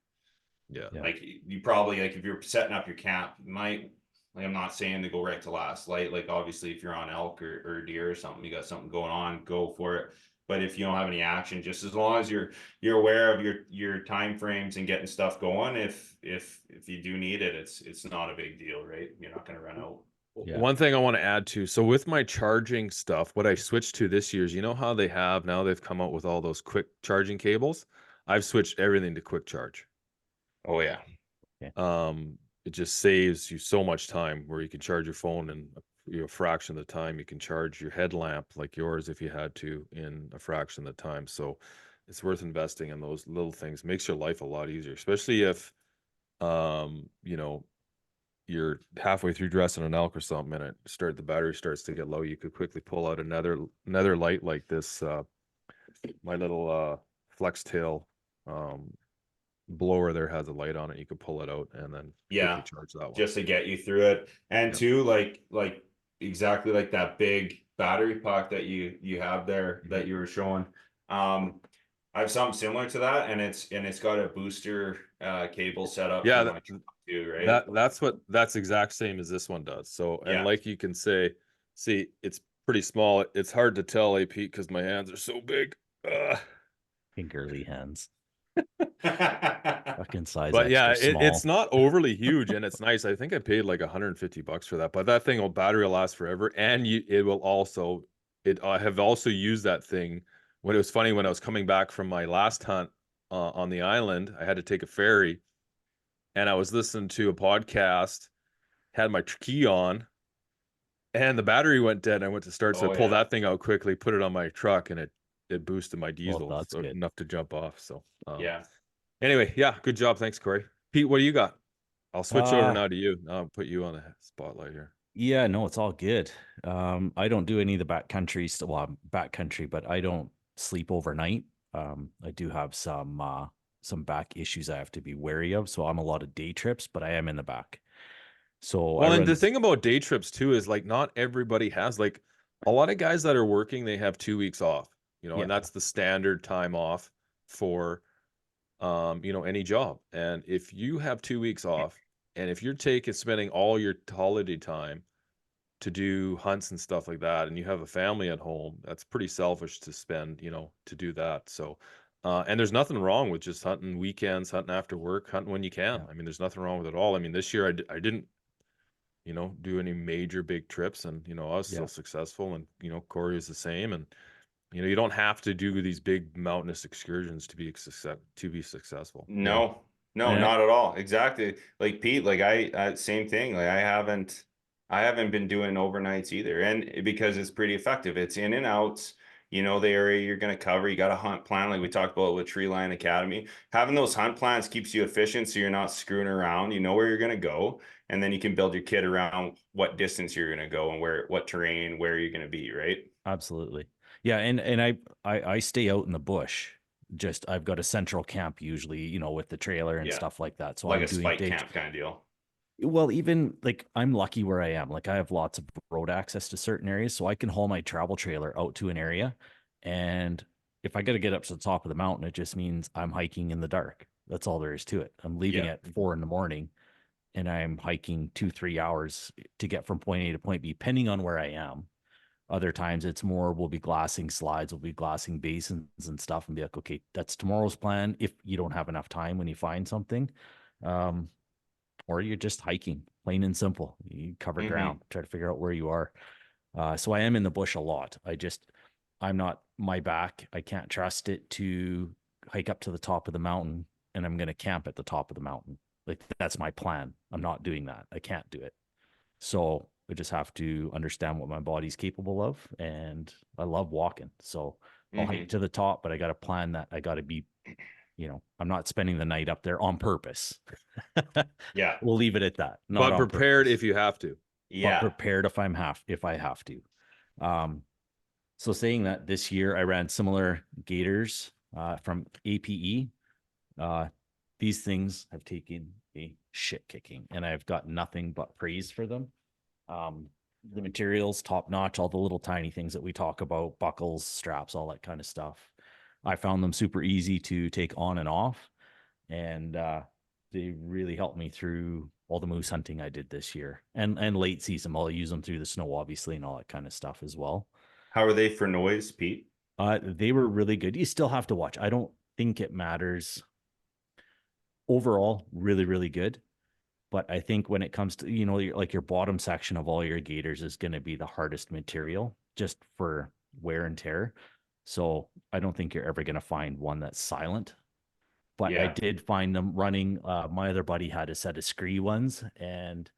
like, you probably, like, if you're setting up your camp, you might, like, I'm not saying to go right to last light. Like, obviously if you're on elk or deer or something, you got something going on, go for it. But if you don't have any action, just as long as you're aware of your time frames and getting stuff going, if you do need it, it's not a big deal, right? You're not going to run out. One thing I want to add to, so with my charging stuff, what I switched to this year is, you know how they've come out with all those quick charging cables. I've switched everything to quick charge. Oh yeah. It just saves you so much time, where you can charge your phone in a fraction of the time. You can charge your headlamp like yours if you had to in a fraction of the time. So it's worth investing in those little things. Makes your life a lot easier, especially if you're halfway through dressing an elk or something and the battery starts to get low. You could quickly pull out another light like this. My little flex tail blower there has a light on it. You could pull it out and then quickly charge that one, just to get you through it. And too, like exactly like that big battery pack that you have there that you were showing. I have something similar to that, and it's got a booster cable set up for my truck too, right? That's exact same as this one does. So, and like you can see it's pretty small. It's hard to tell, AP, because my hands are so big. Girly hands. Fucking size. But yeah, small. it's not overly huge, and it's nice. I think I paid like $150 for that, but that battery will last forever. And I have also used that thing when it was funny, when I was coming back from my last hunt on the island. I had to take a ferry, and I was listening to a podcast, had my key on, and the battery went dead. I went to start, so I pulled that thing out quickly, put it on my truck, and it boosted my diesel enough to jump off. So anyway, good job. Thanks, Corey. Pete, what do you got? I'll switch over now to you. I'll put you on the spotlight here. Yeah, no, it's all good. I don't do any of the backcountry. Well, backcountry, but I don't sleep overnight. I do have some back issues I have to be wary of. So I'm a lot of day trips, but I am in the back. So Well, I and run the thing about day trips too is like not everybody has, like, a lot of guys that are working, they have 2 weeks off, yeah, and that's the standard time off for any job. And if you have 2 weeks off, and if you're spending all your holiday time to do hunts and stuff like that, and you have a family at home, that's pretty selfish to spend, to do that. So, and there's nothing wrong with just hunting weekends, hunting after work, hunting when you can. yeah, I mean, there's nothing wrong with it at all. I mean, this year I didn't, do any major big trips, and, I was yeah, still successful, and, Corey is the same. And, you don't have to do these big mountainous excursions to be successful. No, no, and not at all. Exactly. Like Pete, like same thing. Like I haven't been doing overnights either. And because it's pretty effective, it's in and outs, you know, the area you're going to cover. You got a hunt plan, like we talked about with Tree Line Academy. Having those hunt plans keeps you efficient. So you're not screwing around, you know where you're going to go. And then you can build your kit around what distance you're going to go and what terrain, where you're going to be. Right. absolutely. Yeah. And I stay out in the bush. Just, I've got a central camp usually, with the trailer and Yeah. stuff like that. So Like I'm a doing spike camp kind of deal. well, even like I'm lucky where I am. Like I have lots of road access to certain areas, so I can haul my travel trailer out to an area. And if I got to get up to the top of the mountain, it just means I'm hiking in the dark. That's all there is to it. I'm leaving Yeah. at 4 in the morning and I'm hiking 2, 3 hours to get from point A to point B, depending on where I am. Other times it's more, we'll be glassing slides, we'll be glassing basins and stuff and be like, okay, that's tomorrow's plan. If you don't have enough time when you find something. Um, or you're just hiking, plain and simple. You cover Mm-hmm. ground, try to figure out where you are. So I am in the bush a lot. I'm not my back. I can't trust it to hike up to the top of the mountain and I'm going to camp at the top of the mountain. Like that's my plan. I'm not doing that. I can't do it. So I just have to understand what my body's capable of. And I love walking. So I'll Mm-hmm. hike to the top, but I got to plan that. I got to be, I'm not spending the night up there on purpose. Yeah. We'll leave it at that. Not But on prepared purpose, if you have to. but Yeah. prepared if I have to. Um, so saying that, this year I ran similar gators from APE. Uh, these things have taken a shit kicking, and I've got nothing but praise for them. The materials top notch, all the little tiny things that we talk about, buckles, straps, all that kind of stuff. I found them super easy to take on and off, and they really helped me through all the moose hunting I did this year, and late season. I'll use them through the snow, obviously, and all that kind of stuff as well. How are they for noise, Pete? They were really good. You still have to watch. I don't think it matters overall. Really, really good. But I think when it comes to, your bottom section of all your gators is going to be the hardest material just for wear and tear. So I don't think you're ever going to find one that's silent. But I Yeah. did find them running. My other buddy had a set of scree ones, and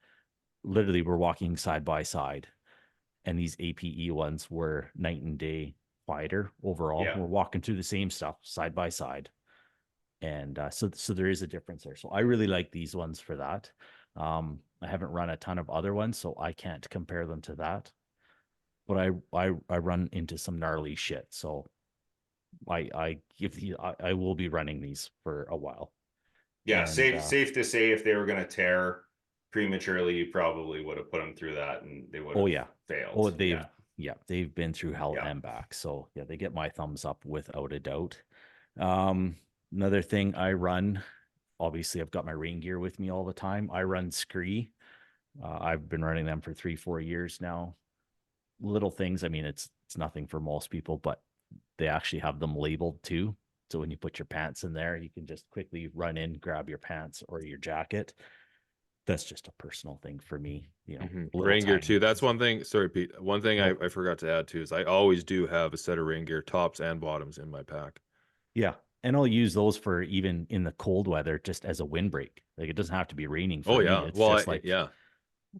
literally we're walking side by side. And these APE ones were night and day quieter overall. Yeah. We're walking through the same stuff side by side. And so there is a difference there. So I really like these ones for that. I haven't run a ton of other ones, so I can't compare them to that. But I run into some gnarly shit. So I will be running these for a while. Yeah. And Safe to say if they were going to tear prematurely, you probably would have put them through that and they would oh have yeah, failed. they've been through hell Yeah. and back. So yeah, they get my thumbs up without a doubt. Another thing I run, obviously I've got my rain gear with me all the time. I run Scree. I've been running them for 3-4 years now. Little things. I mean, it's nothing for most people, but they actually have them labeled too. So when you put your pants in there, you can just quickly run in, grab your pants or your jacket. That's just a personal thing for me, Rain gear too. That's things. one thing. Sorry, Pete. One thing I forgot to add too is I always do have a set of rain gear, tops and bottoms, in my pack. Yeah. And I'll use those for even in the cold weather, just as a windbreak. Like it doesn't have to be raining for Oh me. yeah. It's Well, just like, yeah.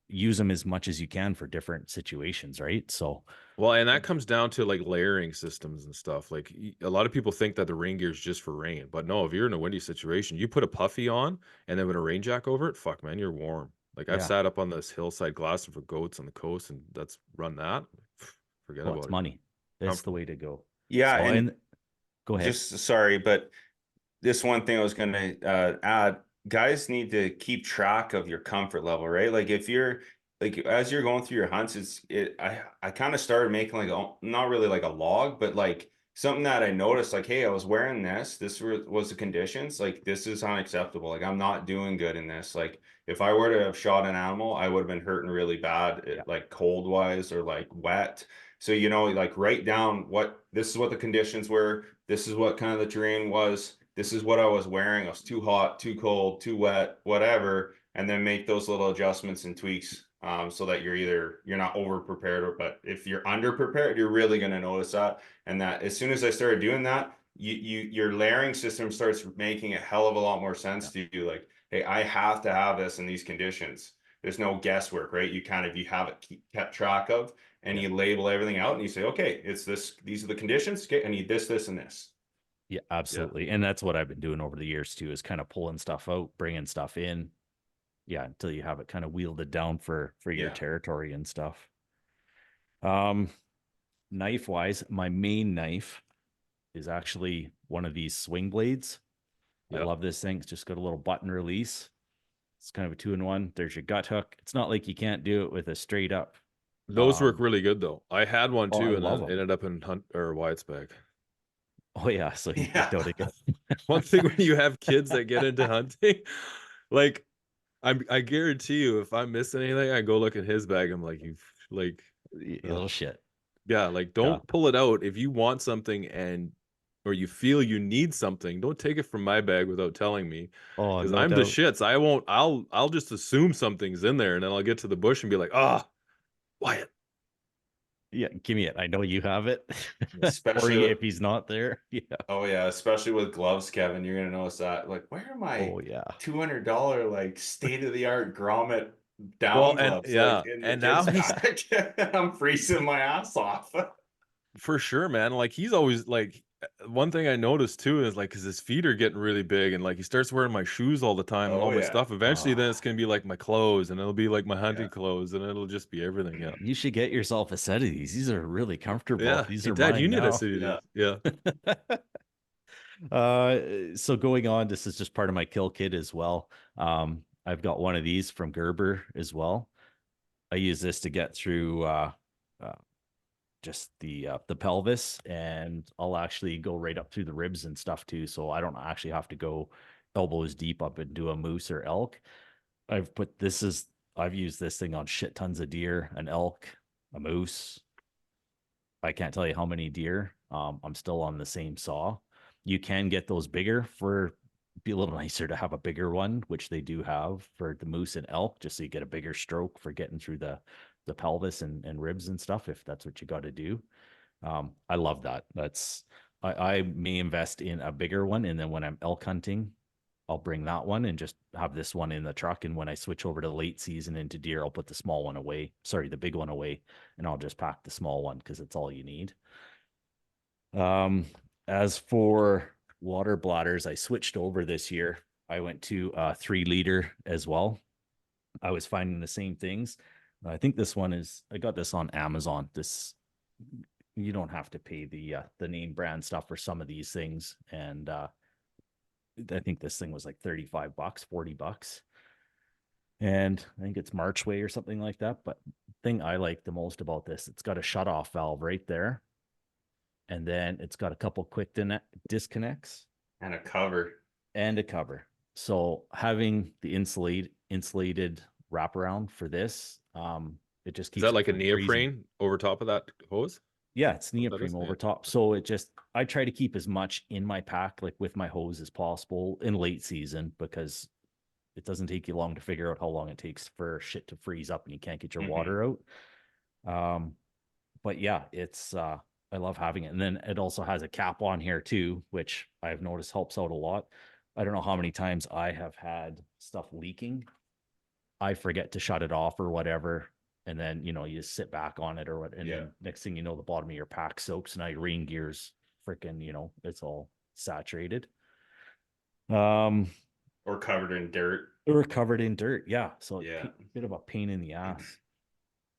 use them as much as you can for different situations, right? So Well, and that comes down to like layering systems and stuff. Like a lot of people think that the rain gear is just for rain, but no, if you're in a windy situation, you put a puffy on and then with a rain jack over it, fuck man, you're warm. Like I've yeah, sat up on this hillside glassing for goats on the coast and that's run that. Forget well, it's about it. money. That's the Comfortable. way to go. Yeah. So, And and go ahead. just sorry, but this one thing I was going to add, guys need to keep track of your comfort level, right? Like if you're like as you're going through your hunts, I kind of started making like not really like a log, but like something that I noticed, like, hey, I was wearing this. This was the conditions. Like this is unacceptable. Like I'm not doing good in this. Like if I were to have shot an animal, I would have been hurting really bad, Yeah. like cold wise or like wet. So like write down this is what the conditions were. This is what kind of the terrain was. This is what I was wearing. I was too hot, too cold, too wet, whatever, and then make those little adjustments and tweaks so that you're not over prepared, but if you're under prepared, you're really going to notice that. And that as soon as I started doing that, your layering system starts making a hell of a lot more sense to you. Like, hey, I have to have this in these conditions. There's no guesswork, right? You have it kept track of, and you label everything out, and you say, okay, it's this. These are the conditions. Okay, I need this, this, and this. Yeah, absolutely. And that's what I've been doing over the years too, is kind of pulling stuff out, bringing stuff in. Yeah, until you have it kind of wielded down for your territory and stuff. Knife wise, my main knife is actually one of these swing blades. I love this thing. It's just got a little button release. It's kind of a 2-in-1. There's your gut hook. It's not like you can't do it with a straight up. Those work really good though. I had one I too, and love then 'em. ended up in Hunt or Wyatt's bag. Oh yeah, so you picked out again. One thing when you have kids that get into hunting, like I guarantee you, if I'm missing anything, I go look at his bag. I'm like, you like, Little shit. yeah, like don't pull it out if you want something or you feel you need something. Don't take it from my bag without telling me. Oh, Because no I'm the doubt. shits. I won't. I'll just assume something's in there, and then I'll get to the bush and be like, ah, Wyatt. Yeah, give me it. I know you have it. Especially or if he's not there. Yeah. oh yeah, especially with gloves, Kevin, you're gonna notice that. Like, where are my Oh yeah. $200 like state of the art grommet Well, down and gloves yeah, like in the and now kids he's pack? I'm freezing my ass off. for sure, man. Like he's always like one thing I noticed too is like because his feet are getting really big and like he starts wearing my shoes all the time and all Oh my yeah. stuff. Eventually, then it's gonna be like my clothes and it'll be like my hunting Yeah. clothes and it'll just be everything. Yeah, You should get yourself a set of these. These are really comfortable. yeah. These Hey, are Dad, you mine need a now. city. Yeah. Yeah. So going on, this is just part of my kill kit as well. I've got one of these from Gerber as well. I use this to get through uh, just the pelvis, and I'll actually go right up through the ribs and stuff too. So I don't actually have to go elbows deep up into a moose or elk. I've used this thing on shit tons of deer, an elk, a moose. I can't tell you how many deer. I'm still on the same saw. You can get those bigger be a little nicer to have a bigger one, which they do have for the moose and elk, just so you get a bigger stroke for getting through the pelvis and ribs and stuff, if that's what you got to do. I love that. I may invest in a bigger one, and then when I'm elk hunting, I'll bring that one and just have this one in the truck. And when I switch over to late season into deer, I'll put the small one away. Sorry, the big one away, and I'll just pack the small one because it's all you need. As for water bladders, I switched over this year. I went to 3-liter as well. I was finding the same things. I think I got this on Amazon. You don't have to pay the name brand stuff for some of these things. And I think this thing was like $35, $40. And I think it's Marchway or something like that. But the thing I like the most about this, it's got a shutoff valve right there. And then it's got a couple quick disconnects. And a cover. So having the insulated wraparound for this, it just Is keeps that it like a from freezing. neoprene over top of that hose? Yeah, it's That neoprene is? over Yeah. top. So I try to keep as much in my pack, like with my hose as possible in late season, because it doesn't take you long to figure out how long it takes for shit to freeze up and you can't get your water out. But yeah, I love having it. And then it also has a cap on here too, which I've noticed helps out a lot. I don't know how many times I have had stuff leaking. I forget to shut it off or whatever. And then, you just sit back on it or what. And then next thing you know, the bottom of your pack soaks. Now your rain gear's freaking, it's all saturated. Or covered in dirt. Or covered in dirt. Yeah. So Yeah. a bit of a pain in the ass.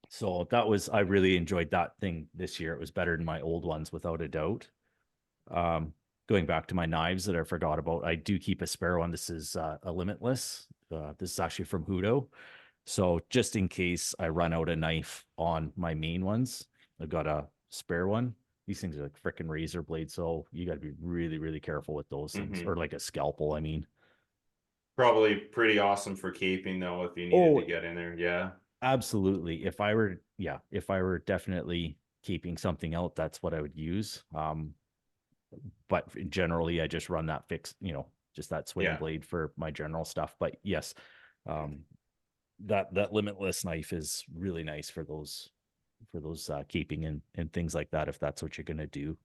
So I really enjoyed that thing this year. It was better than my old ones without a doubt. going back to my knives that I forgot about, I do keep a spare one. This is a Limitless. This is actually from Hudo. So just in case I run out of knife on my main ones, I've got a spare one. These things are like freaking razor blades, so you got to be really, really careful with those things, or like a scalpel. I mean, Probably pretty awesome for keeping though, if you needed oh, to get in there. Yeah. absolutely. If I were definitely keeping something out, that's what I would use. But generally, I just run that fixed, just that swing Yeah. blade for my general stuff. But yes, um, that Limitless knife is really nice for those keeping and things like that, if that's what you're gonna do.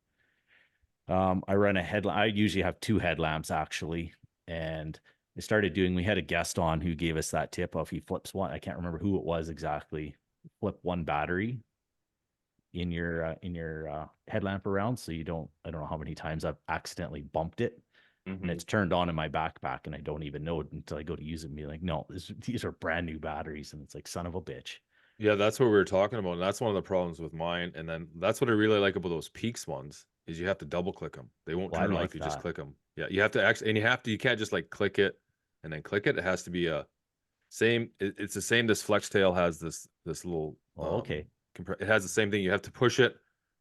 I run a headlamp. I usually have two headlamps actually, and I started doing. We had a guest on who gave us that tip of he flips one. I can't remember who it was exactly. Flip one battery in your headlamp around, so you don't. I don't know how many times I've accidentally bumped it, and it's turned on in my backpack, and I don't even know it until I go to use it and be like, no, these are brand new batteries, and it's like, son of a bitch. Yeah, that's what we were talking about. And that's one of the problems with mine. And then that's what I really like about those Peaks ones is you have to double click them. They won't Well, I turn on like if you just that. click them. Yeah, you have to actually, and you can't just like click it and then click it. It has to be a same. It's the same. This flex tail has this little. Oh, okay, It has the same thing. You have to push it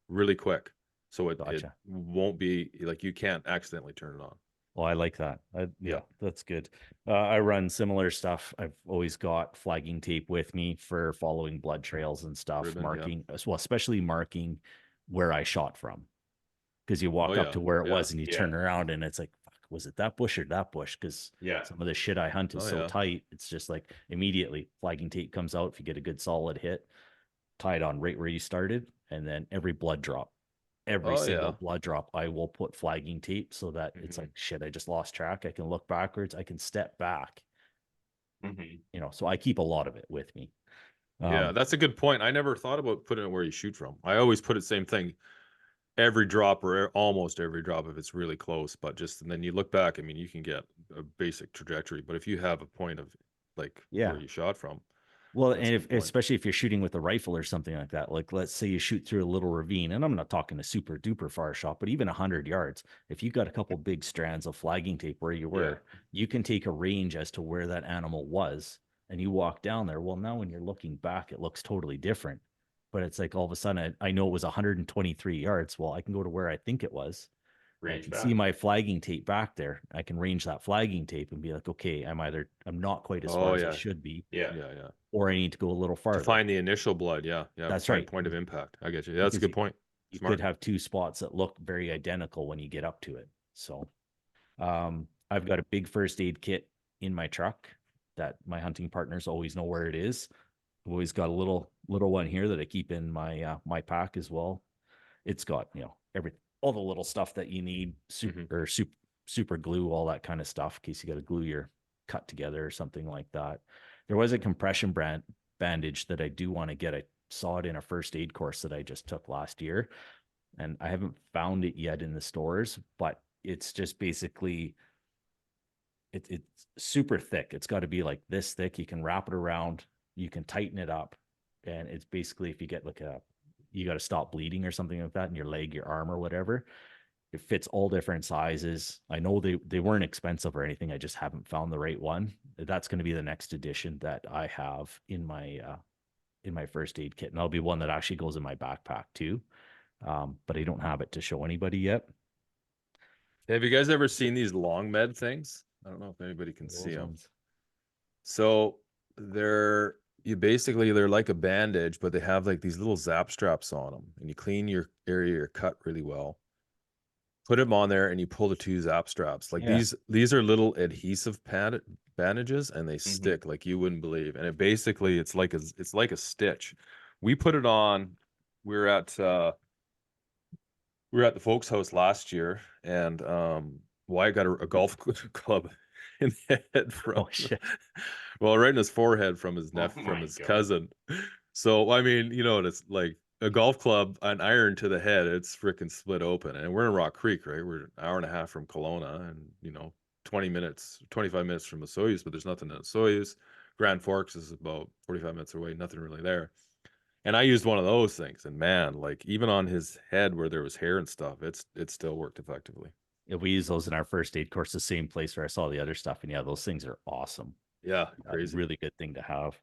really quick, so it gotcha. won't be like you can't accidentally turn it on. Well, I like that. Yeah, Yeah. that's good. I run similar stuff. I've always got flagging tape with me for following blood trails and stuff, Ribbon, yeah. marking as well, especially marking where I shot from. Because you walk Oh, up yeah, to where it yeah. was and you turn around and it's like, fuck, was it that bush or that bush? Because some of the shit I hunt is Oh, so yeah. tight. It's just like immediately flagging tape comes out. If you get a good solid hit, tie it on right where you started, and then every blood drop, every Oh, single yeah. blood drop, I will put flagging tape so that it's like, shit, I just lost track. I can look backwards. I can step back. So I keep a lot of it with me. Yeah, that's a good point. I never thought about putting it where you shoot from. I always put it same thing, every drop or almost every drop if it's really close. But just and then you look back. I mean, you can get a basic trajectory, but if you have a point of like where you shot from, Well, that's and a good point. especially if you're shooting with a rifle or something like that, like let's say you shoot through a little ravine, and I'm not talking a super duper far shot, but even 100 yards, if you got a couple big strands of flagging tape where you were, you can take a range as to where that animal was, and you walk down there. Well, now when you're looking back, it looks totally different. But it's like all of a sudden, I know it was 123 yards. Well, I can go to where I think it was. I can see my flagging tape back there. I can range that flagging tape and be like, okay, I'm not quite as far as I should be. Yeah. Or I need to go a little farther. To find the initial blood, yeah. That's find right. Point of impact. I get you. Yeah, that's a good point. You could have two spots that look very identical when you get up to it. So I've got a big first aid kit in my truck that my hunting partners always know where it is. I've always got a little one here that I keep in my my pack as well. It's got all the little stuff that you need, super glue, all that kind of stuff, in case you got to glue your cut together or something like that. There was a compression bandage that I do want to get. I saw it in a first aid course that I just took last year, and I haven't found it yet in the stores, but it's just basically it's super thick. It's got to be like this thick. You can wrap it around, you can tighten it up, and it's basically, if you get like you got to stop bleeding or something like that in your leg, your arm, or whatever. It fits all different sizes. I know they weren't expensive or anything. I just haven't found the right one. That's going to be the next edition that I have in my first aid kit, and that'll be one that actually goes in my backpack too. But I don't have it to show anybody yet. Have you guys ever seen these long med things? I don't know if anybody can see them. So they're like a bandage, but they have like these little zap straps on them, and you clean your area, your cut really well. Put them on there, and you pull the two zap straps. Like these are little adhesive bandages, and they stick like you wouldn't believe. And it's like a stitch. We put it on. We were at the folks' house last year, and Wyatt got a golf club in the head from right in his forehead from his his cousin. So I mean, it's like a golf club, an iron to the head, it's freaking split open. And we're in Rock Creek, right? We're an hour and a half from Kelowna, and 25 minutes from Osoyoos, but there's nothing in Osoyoos. Grand Forks is about 45 minutes away, nothing really there. And I used one of those things, and man, like even on his head where there was hair and stuff, it still worked effectively. If we use those in our first aid course, the same place where I saw the other stuff. And yeah, those things are awesome. Yeah, A crazy. really good thing to have.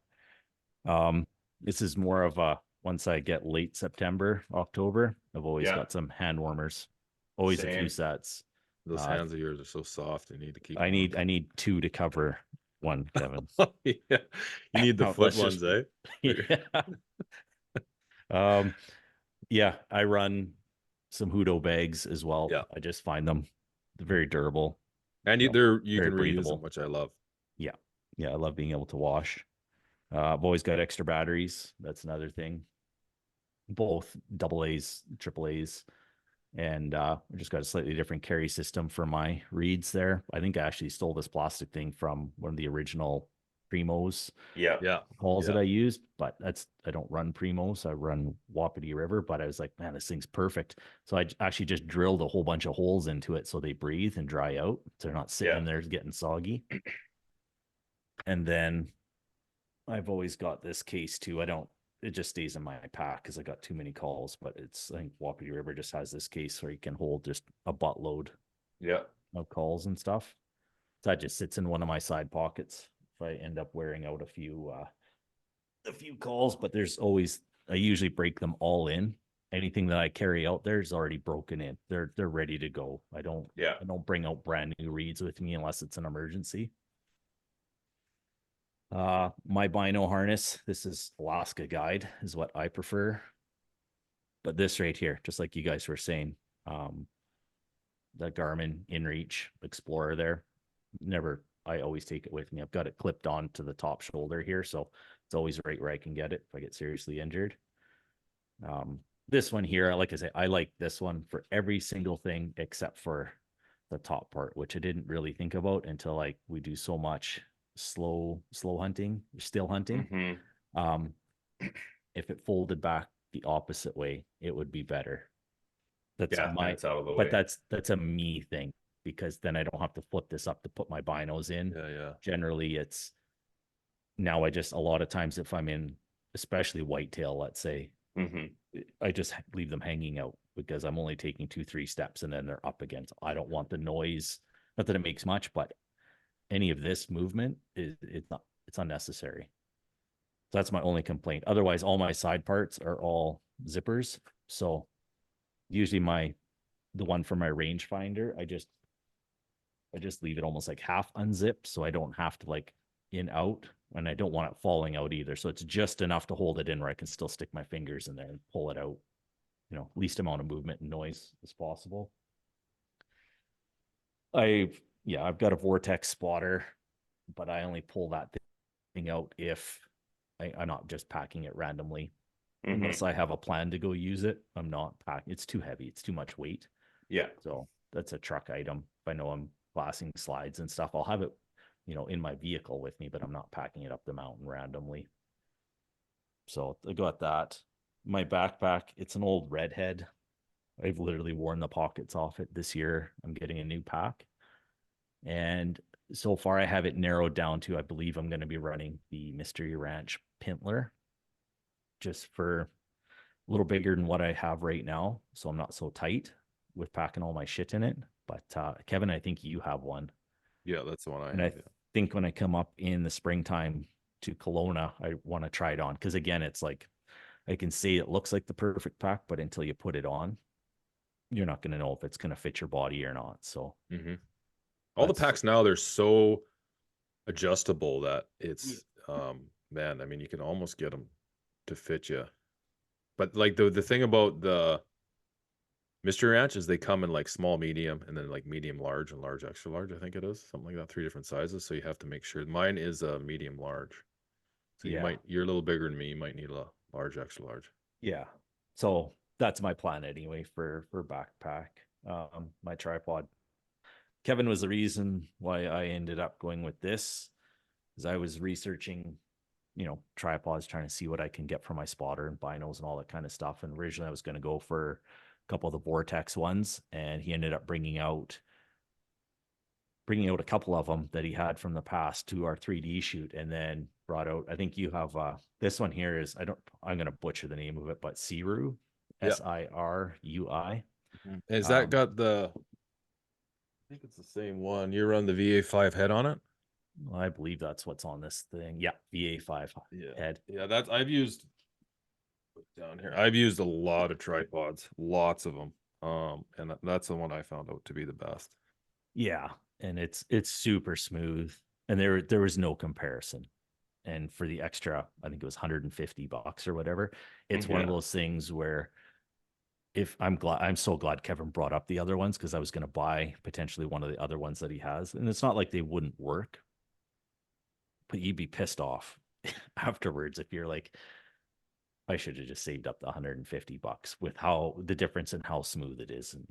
This is more of a once I get late September, October, I've always Yeah. got some hand warmers, always a few Same. sets. Those hands of yours are so soft. You need to keep I them need two to cover one, Kevin. on. Yeah. You need the Oh, foot let's ones, just- eh? yeah. Yeah, I run some Hudo bags as well. Yeah. I just find them very durable. And you know, you very can reuse breathable. them, which I love. Yeah. Yeah, I love being able to wash. I've always got extra batteries. That's another thing. Both double A's, triple A's. And I just got a slightly different carry system for my reeds there. I think I actually stole this plastic thing from one of the original Primos Yeah. Yeah. calls that Yeah. I used, but I don't run Primos. I run Wapiti River, but I was like, man, this thing's perfect. So I actually just drilled a whole bunch of holes into it so they breathe and dry out. So they're not sitting Yeah. in there getting soggy. And then I've always got this case too. It just stays in my pack because I got too many calls, but I think Wapiti River just has this case where you can hold just a buttload Yeah. of calls and stuff. So that just sits in one of my side pockets if I end up wearing out a few calls, but I usually break them all in. Anything that I carry out there is already broken in. They're ready to go. I don't bring out brand new reeds with me unless it's an emergency. My bino harness, this is Alaska Guide is what I prefer. But this right here, just like you guys were saying, the Garmin InReach Explorer there, I always take it with me. I've got it clipped on to the top shoulder here, so it's always right where I can get it if I get seriously injured. This one here, like I say, I like this one for every single thing except for the top part, which I didn't really think about until like we do so much slow hunting, still hunting. Mm-hmm. If it folded back the opposite way, it would be better. That's Yeah, that's out of the but way. that's a me thing because then I don't have to flip this up to put my binos in. Yeah. Yeah. Generally, it's now a lot of times if I'm in, especially whitetail, let's say, Mm-hmm. I just leave them hanging out because I'm only taking 2-3 steps and then they're up again. So I don't want the noise. Not that it makes much, but any of this movement it's unnecessary. So that's my only complaint. Otherwise, all my side parts are all zippers. So usually the one for my rangefinder, I just leave it almost like half unzipped so I don't have to like in out, and I don't want it falling out either. So it's just enough to hold it in where I can still stick my fingers in there and pull it out. Least amount of movement and noise as possible. I've got a vortex spotter, but I only pull that thing out if I'm not just packing it randomly. Mm-hmm. Unless I have a plan to go use it, I'm not packing. It's too heavy. It's too much weight. Yeah. So that's a truck item. If I know I'm glassing slides and stuff, I'll have it, in my vehicle with me, but I'm not packing it up the mountain randomly. So I got that. My backpack, it's an old Redhead. I've literally worn the pockets off it this year. I'm getting a new pack. And so far I have it narrowed down to, I believe I'm going to be running the Mystery Ranch Pintler just for a little bigger than what I have right now. So I'm not so tight with packing all my shit in it. But Kevin, I think you have one. Yeah, that's the one I And have. I think when I come up in the springtime to Kelowna, I want to try it on. Because again, it's like, I can say it looks like the perfect pack, but until you put it on, you're not going to know if it's going to fit your body or not. So all the packs now, they're so adjustable that it's man, I mean, you can almost get them to fit you. But like the thing about the Mystery Ranch is they come in like small, medium, and then like medium large and large extra large, I think it is. Something like that, 3 different sizes. So you have to make sure. Mine is a medium large. So you're a little bigger than me, you might need a large extra large. Yeah. So that's my plan anyway for backpack. My tripod. Kevin was the reason why I ended up going with this, because I was researching, tripods, trying to see what I can get for my spotter and binos and all that kind of stuff. And originally I was going to go for a couple of the Vortex ones, and he ended up bringing out a couple of them that he had from the past to our 3D shoot, and then brought out, I think you have this one here is, I'm going to butcher the name of it, but Sirui, Yep. Sirui. Has that got think it's the same one. You run the VA5 head on it? Well, I believe that's what's on this thing. Yeah, VA5 head. Yeah, that's I've used down here. I've used a lot of tripods, lots of them. And that's the one I found out to be the best. Yeah, and it's super smooth, and there was no comparison. And for the extra, I think it was $150 or whatever. It's one of Yeah. those things where if I'm so glad Kevin brought up the other ones because I was going to buy potentially one of the other ones that he has, and it's not like they wouldn't work, but you'd be pissed off afterwards if you're like, I should have just saved up the $150 with how the difference in how smooth it is. And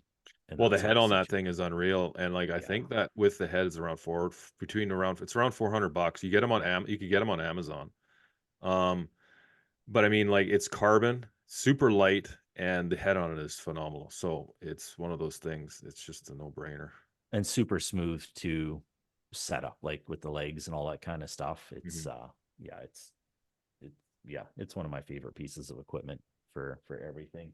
Well, that the sort head of on that situation. thing is unreal, and like I Yeah. think that with the head is around it's around $400. You get them on you could get them on Amazon. But I mean, like it's carbon, super light, and the head on it is phenomenal. So it's one of those things. It's just a no-brainer. And super smooth to set up, like with the legs and all that kind of stuff. It's Mhm. yeah, it, yeah, it's one of my favorite pieces of equipment for everything.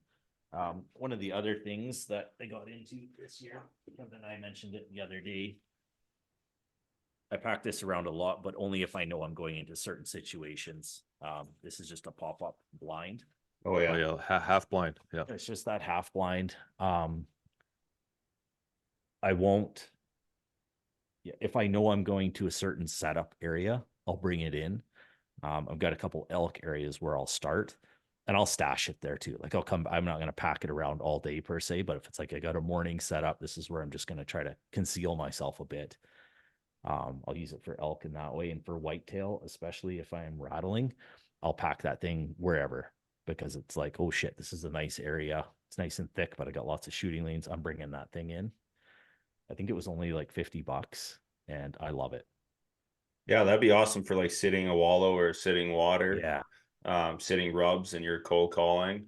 One of the other things that I got into this year, Kevin and I mentioned it the other day. I pack this around a lot, but only if I know I'm going into certain situations. This is just a pop-up blind. Oh Oh yeah. yeah, half blind. Yeah. It's just that half blind. I won't, yeah, if I know I'm going to a certain setup area, I'll bring it in. I've got a couple elk areas where I'll start and I'll stash it there too. Like I'm not going to pack it around all day per se, but if it's like I got a morning setup, this is where I'm just going to try to conceal myself a bit. I'll use it for elk in that way, and for whitetail, especially if I'm rattling, I'll pack that thing wherever because it's like, oh shit, this is a nice area. It's nice and thick, but I got lots of shooting lanes. I'm bringing that thing in. I think it was only like $50, and I love it. Yeah, that'd be awesome for like sitting a wallow or sitting water, Yeah, sitting rubs and you're cold calling.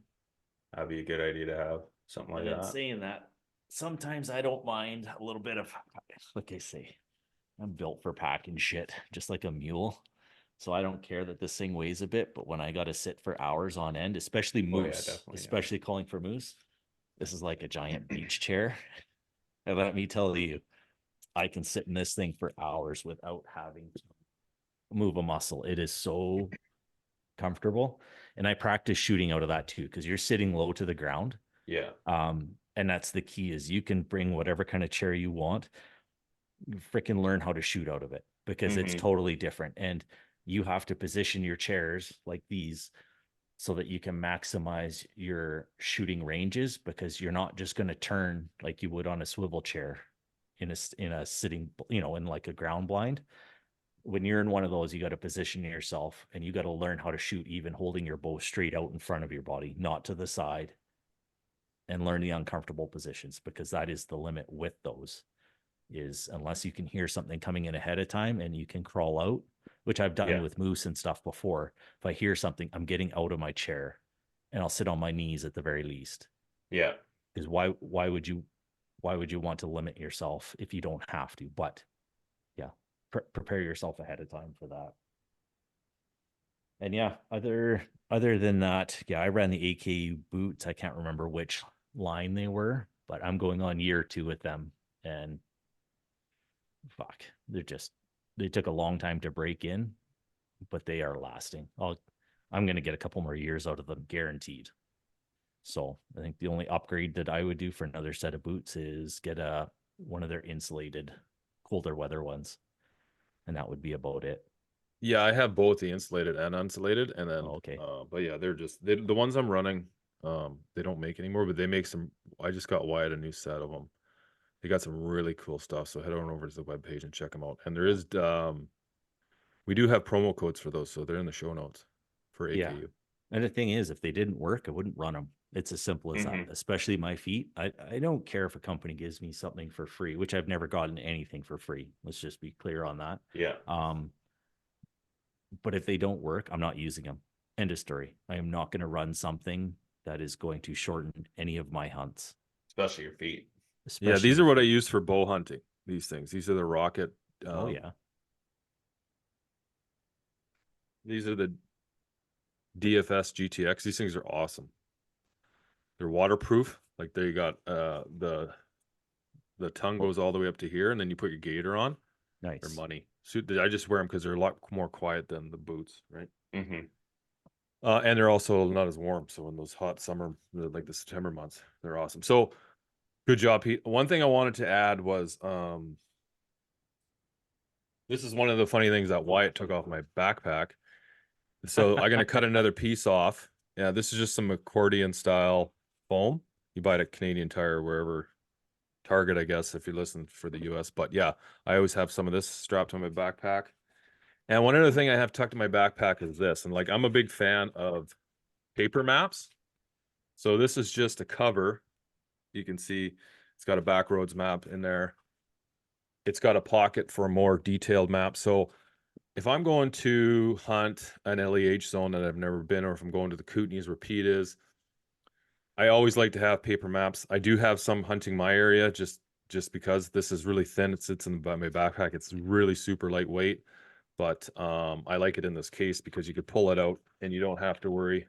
That'd be a good idea to have something like and in that. saying that, sometimes I don't mind a little bit of, like I say, I'm built for packing shit, just like a mule. So I don't care that this thing weighs a bit, but when I got to sit for hours on end, especially Oh yeah, moose, definitely. Yeah. especially calling for moose, this is like a giant beach chair. And let me tell you, I can sit in this thing for hours without having to move a muscle. It is so comfortable. And I practice shooting out of that too, because you're sitting low to the ground. Yeah. And that's the key is you can bring whatever kind of chair you want, freaking learn how to shoot out of it because it's Mm-hmm. totally different. And you have to position your chairs like these so that you can maximize your shooting ranges because you're not just going to turn like you would on a swivel chair in a sitting, in like a ground blind. When you're in one of those, you got to position yourself and you got to learn how to shoot even holding your bow straight out in front of your body, not to the side, and learn the uncomfortable positions because that is the limit with those is unless you can hear something coming in ahead of time and you can crawl out, which I've done Yeah. with moose and stuff before. If I hear something, I'm getting out of my chair and I'll sit on my knees at the very least. Yeah. Because why would you want to limit yourself if you don't have to? But yeah, prepare yourself ahead of time for that. And yeah, other than that, yeah, I ran the AKU boots. I can't remember which line they were, but I'm going on year 2 with them. And fuck, they took a long time to break in, but they are lasting. I'm gonna get a couple more years out of them, guaranteed. So I think the only upgrade that I would do for another set of boots is get one of their insulated colder weather ones, and that would be about it. Yeah, I have both the insulated and unsulated, and then Oh, okay. but yeah, the ones I'm running. They don't make anymore, but they make some. I just got Wyatt a new set of them. They got some really cool stuff. So head on over to the webpage and check them out. And there is we do have promo codes for those, so they're in the show notes for Yeah. AKU. And the thing is, if they didn't work, I wouldn't run them. It's as simple as that, Mm-hmm. especially my feet. I don't care if a company gives me something for free, which I've never gotten anything for free. Let's just be clear on that. Yeah. But if they don't work, I'm not using them. End of story. I am not going to run something that is going to shorten any of my hunts, Especially your feet. Yeah, especially these my are what I feet. use for bow hunting. These things. These are the rocket. Oh yeah. These are the DFS GTX. These things are awesome. They're waterproof. Like they got the the tongue goes all the way up to here, and then you put your gator on. Nice. They're money. So I just wear them because they're a lot more quiet than the boots, right? Mm-hmm. And they're also not as warm. So in those hot summer, like the September months, they're awesome. So good job, Pete. One thing I wanted to add was this is one of the funny things that Wyatt took off my backpack. So I'm gonna cut another piece off. Yeah, this is just some accordion style foam. You buy it at Canadian Tire, wherever, Target, I guess, if you listen for the US. But yeah, I always have some of this strapped to my backpack. And one other thing I have tucked in my backpack is this. And like, I'm a big fan of paper maps. So this is just a cover. You can see it's got a backroads map in there. It's got a pocket for a more detailed map. So if I'm going to hunt an LEH zone that I've never been, or if I'm going to the Kootenays where Pete is, I always like to have paper maps. I do have some hunting my area just because this is really thin. It sits in my backpack. It's really super lightweight, but I like it in this case because you could pull it out and you don't have to worry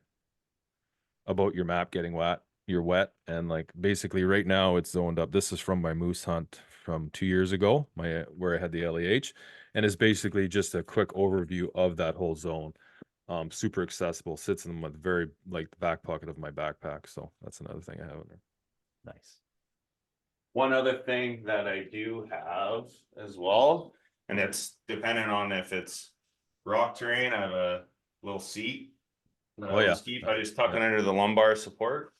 about your map getting wet. You're wet, and like basically right now it's zoned up. This is from my moose hunt from 2 years ago, where I had the LEH, and it's basically just a quick overview of that whole zone. Super accessible, sits in the very like the back pocket of my backpack. So that's another thing I have in there. Nice. One other thing that I do have as well, and it's dependent on if it's rock terrain, I have a little seat that I Oh, yeah. always keep. I just tuck it under the lumbar support,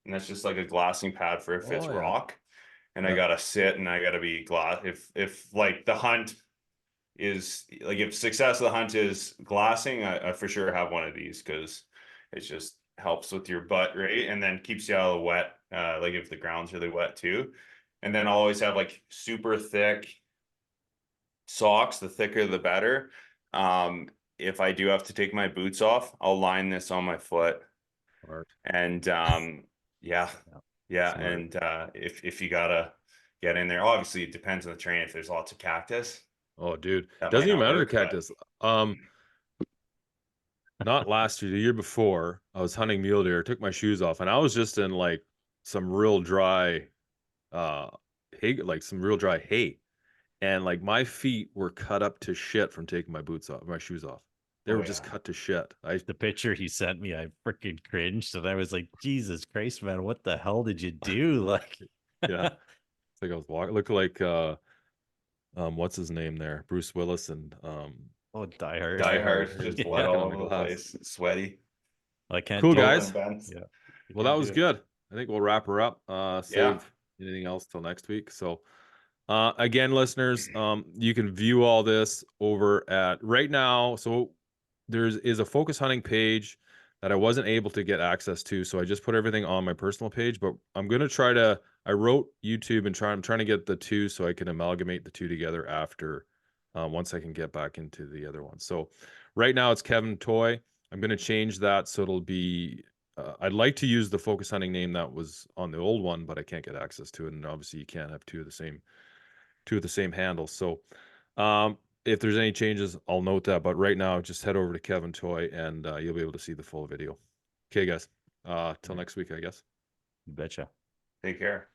and that's just like a glassing pad for if it's Oh, yeah. rock. And I Yeah. gotta sit and I gotta be glass. If like the hunt is like, if success of the hunt is glassing, I for sure have one of these because it just helps with your butt, right? And then keeps you out of the wet, like if the ground's really wet too. And then I'll always have like super thick socks, the thicker the better. If I do have to take my boots off, I'll line this on my foot. Smart. And yeah. Smart. And if you gotta get in there, obviously it depends on the terrain. If there's lots of cactus, Oh, dude, that doesn't might even not matter the work, but- cactus. Not last year, the year before, I was hunting mule deer, took my shoes off, and I was just in like some real dry hay, like some real dry hay. And like my feet were cut up to shit from taking my boots off, my shoes off. They Oh, were just yeah. cut to shit. The picture he sent me, I freaking cringed, and I was like, Jesus Christ, man, what the hell did you do? Like, Yeah. It's like I was walking, looked like what's his name there? Bruce Willis and oh, Die Hard. Die Hard, Hard. just Yeah. blood Walking all on the over the glass. place, sweaty. I can't Cool, do it. guys. Bends. Yeah. Well, that was good. I think we'll wrap her up. Save anything else till next week. So again, listeners, you can view all this over at right now. So there is a focus hunting page that I wasn't able to get access to. So I just put everything on my personal page, but I'm going to try to, I wrote YouTube and I'm trying to get the two so I can amalgamate the two together after, once I can get back into the other one. So right now it's Kevin Toy. I'm going to change that. So it'll be, I'd like to use the focus hunting name that was on the old one, but I can't get access to it. And obviously you can't have two of the same handles. So if there's any changes, I'll note that. But right now, just head over to Kevin Toy and you'll be able to see the full video. Okay, guys. Till next week, I guess. You betcha. Take care.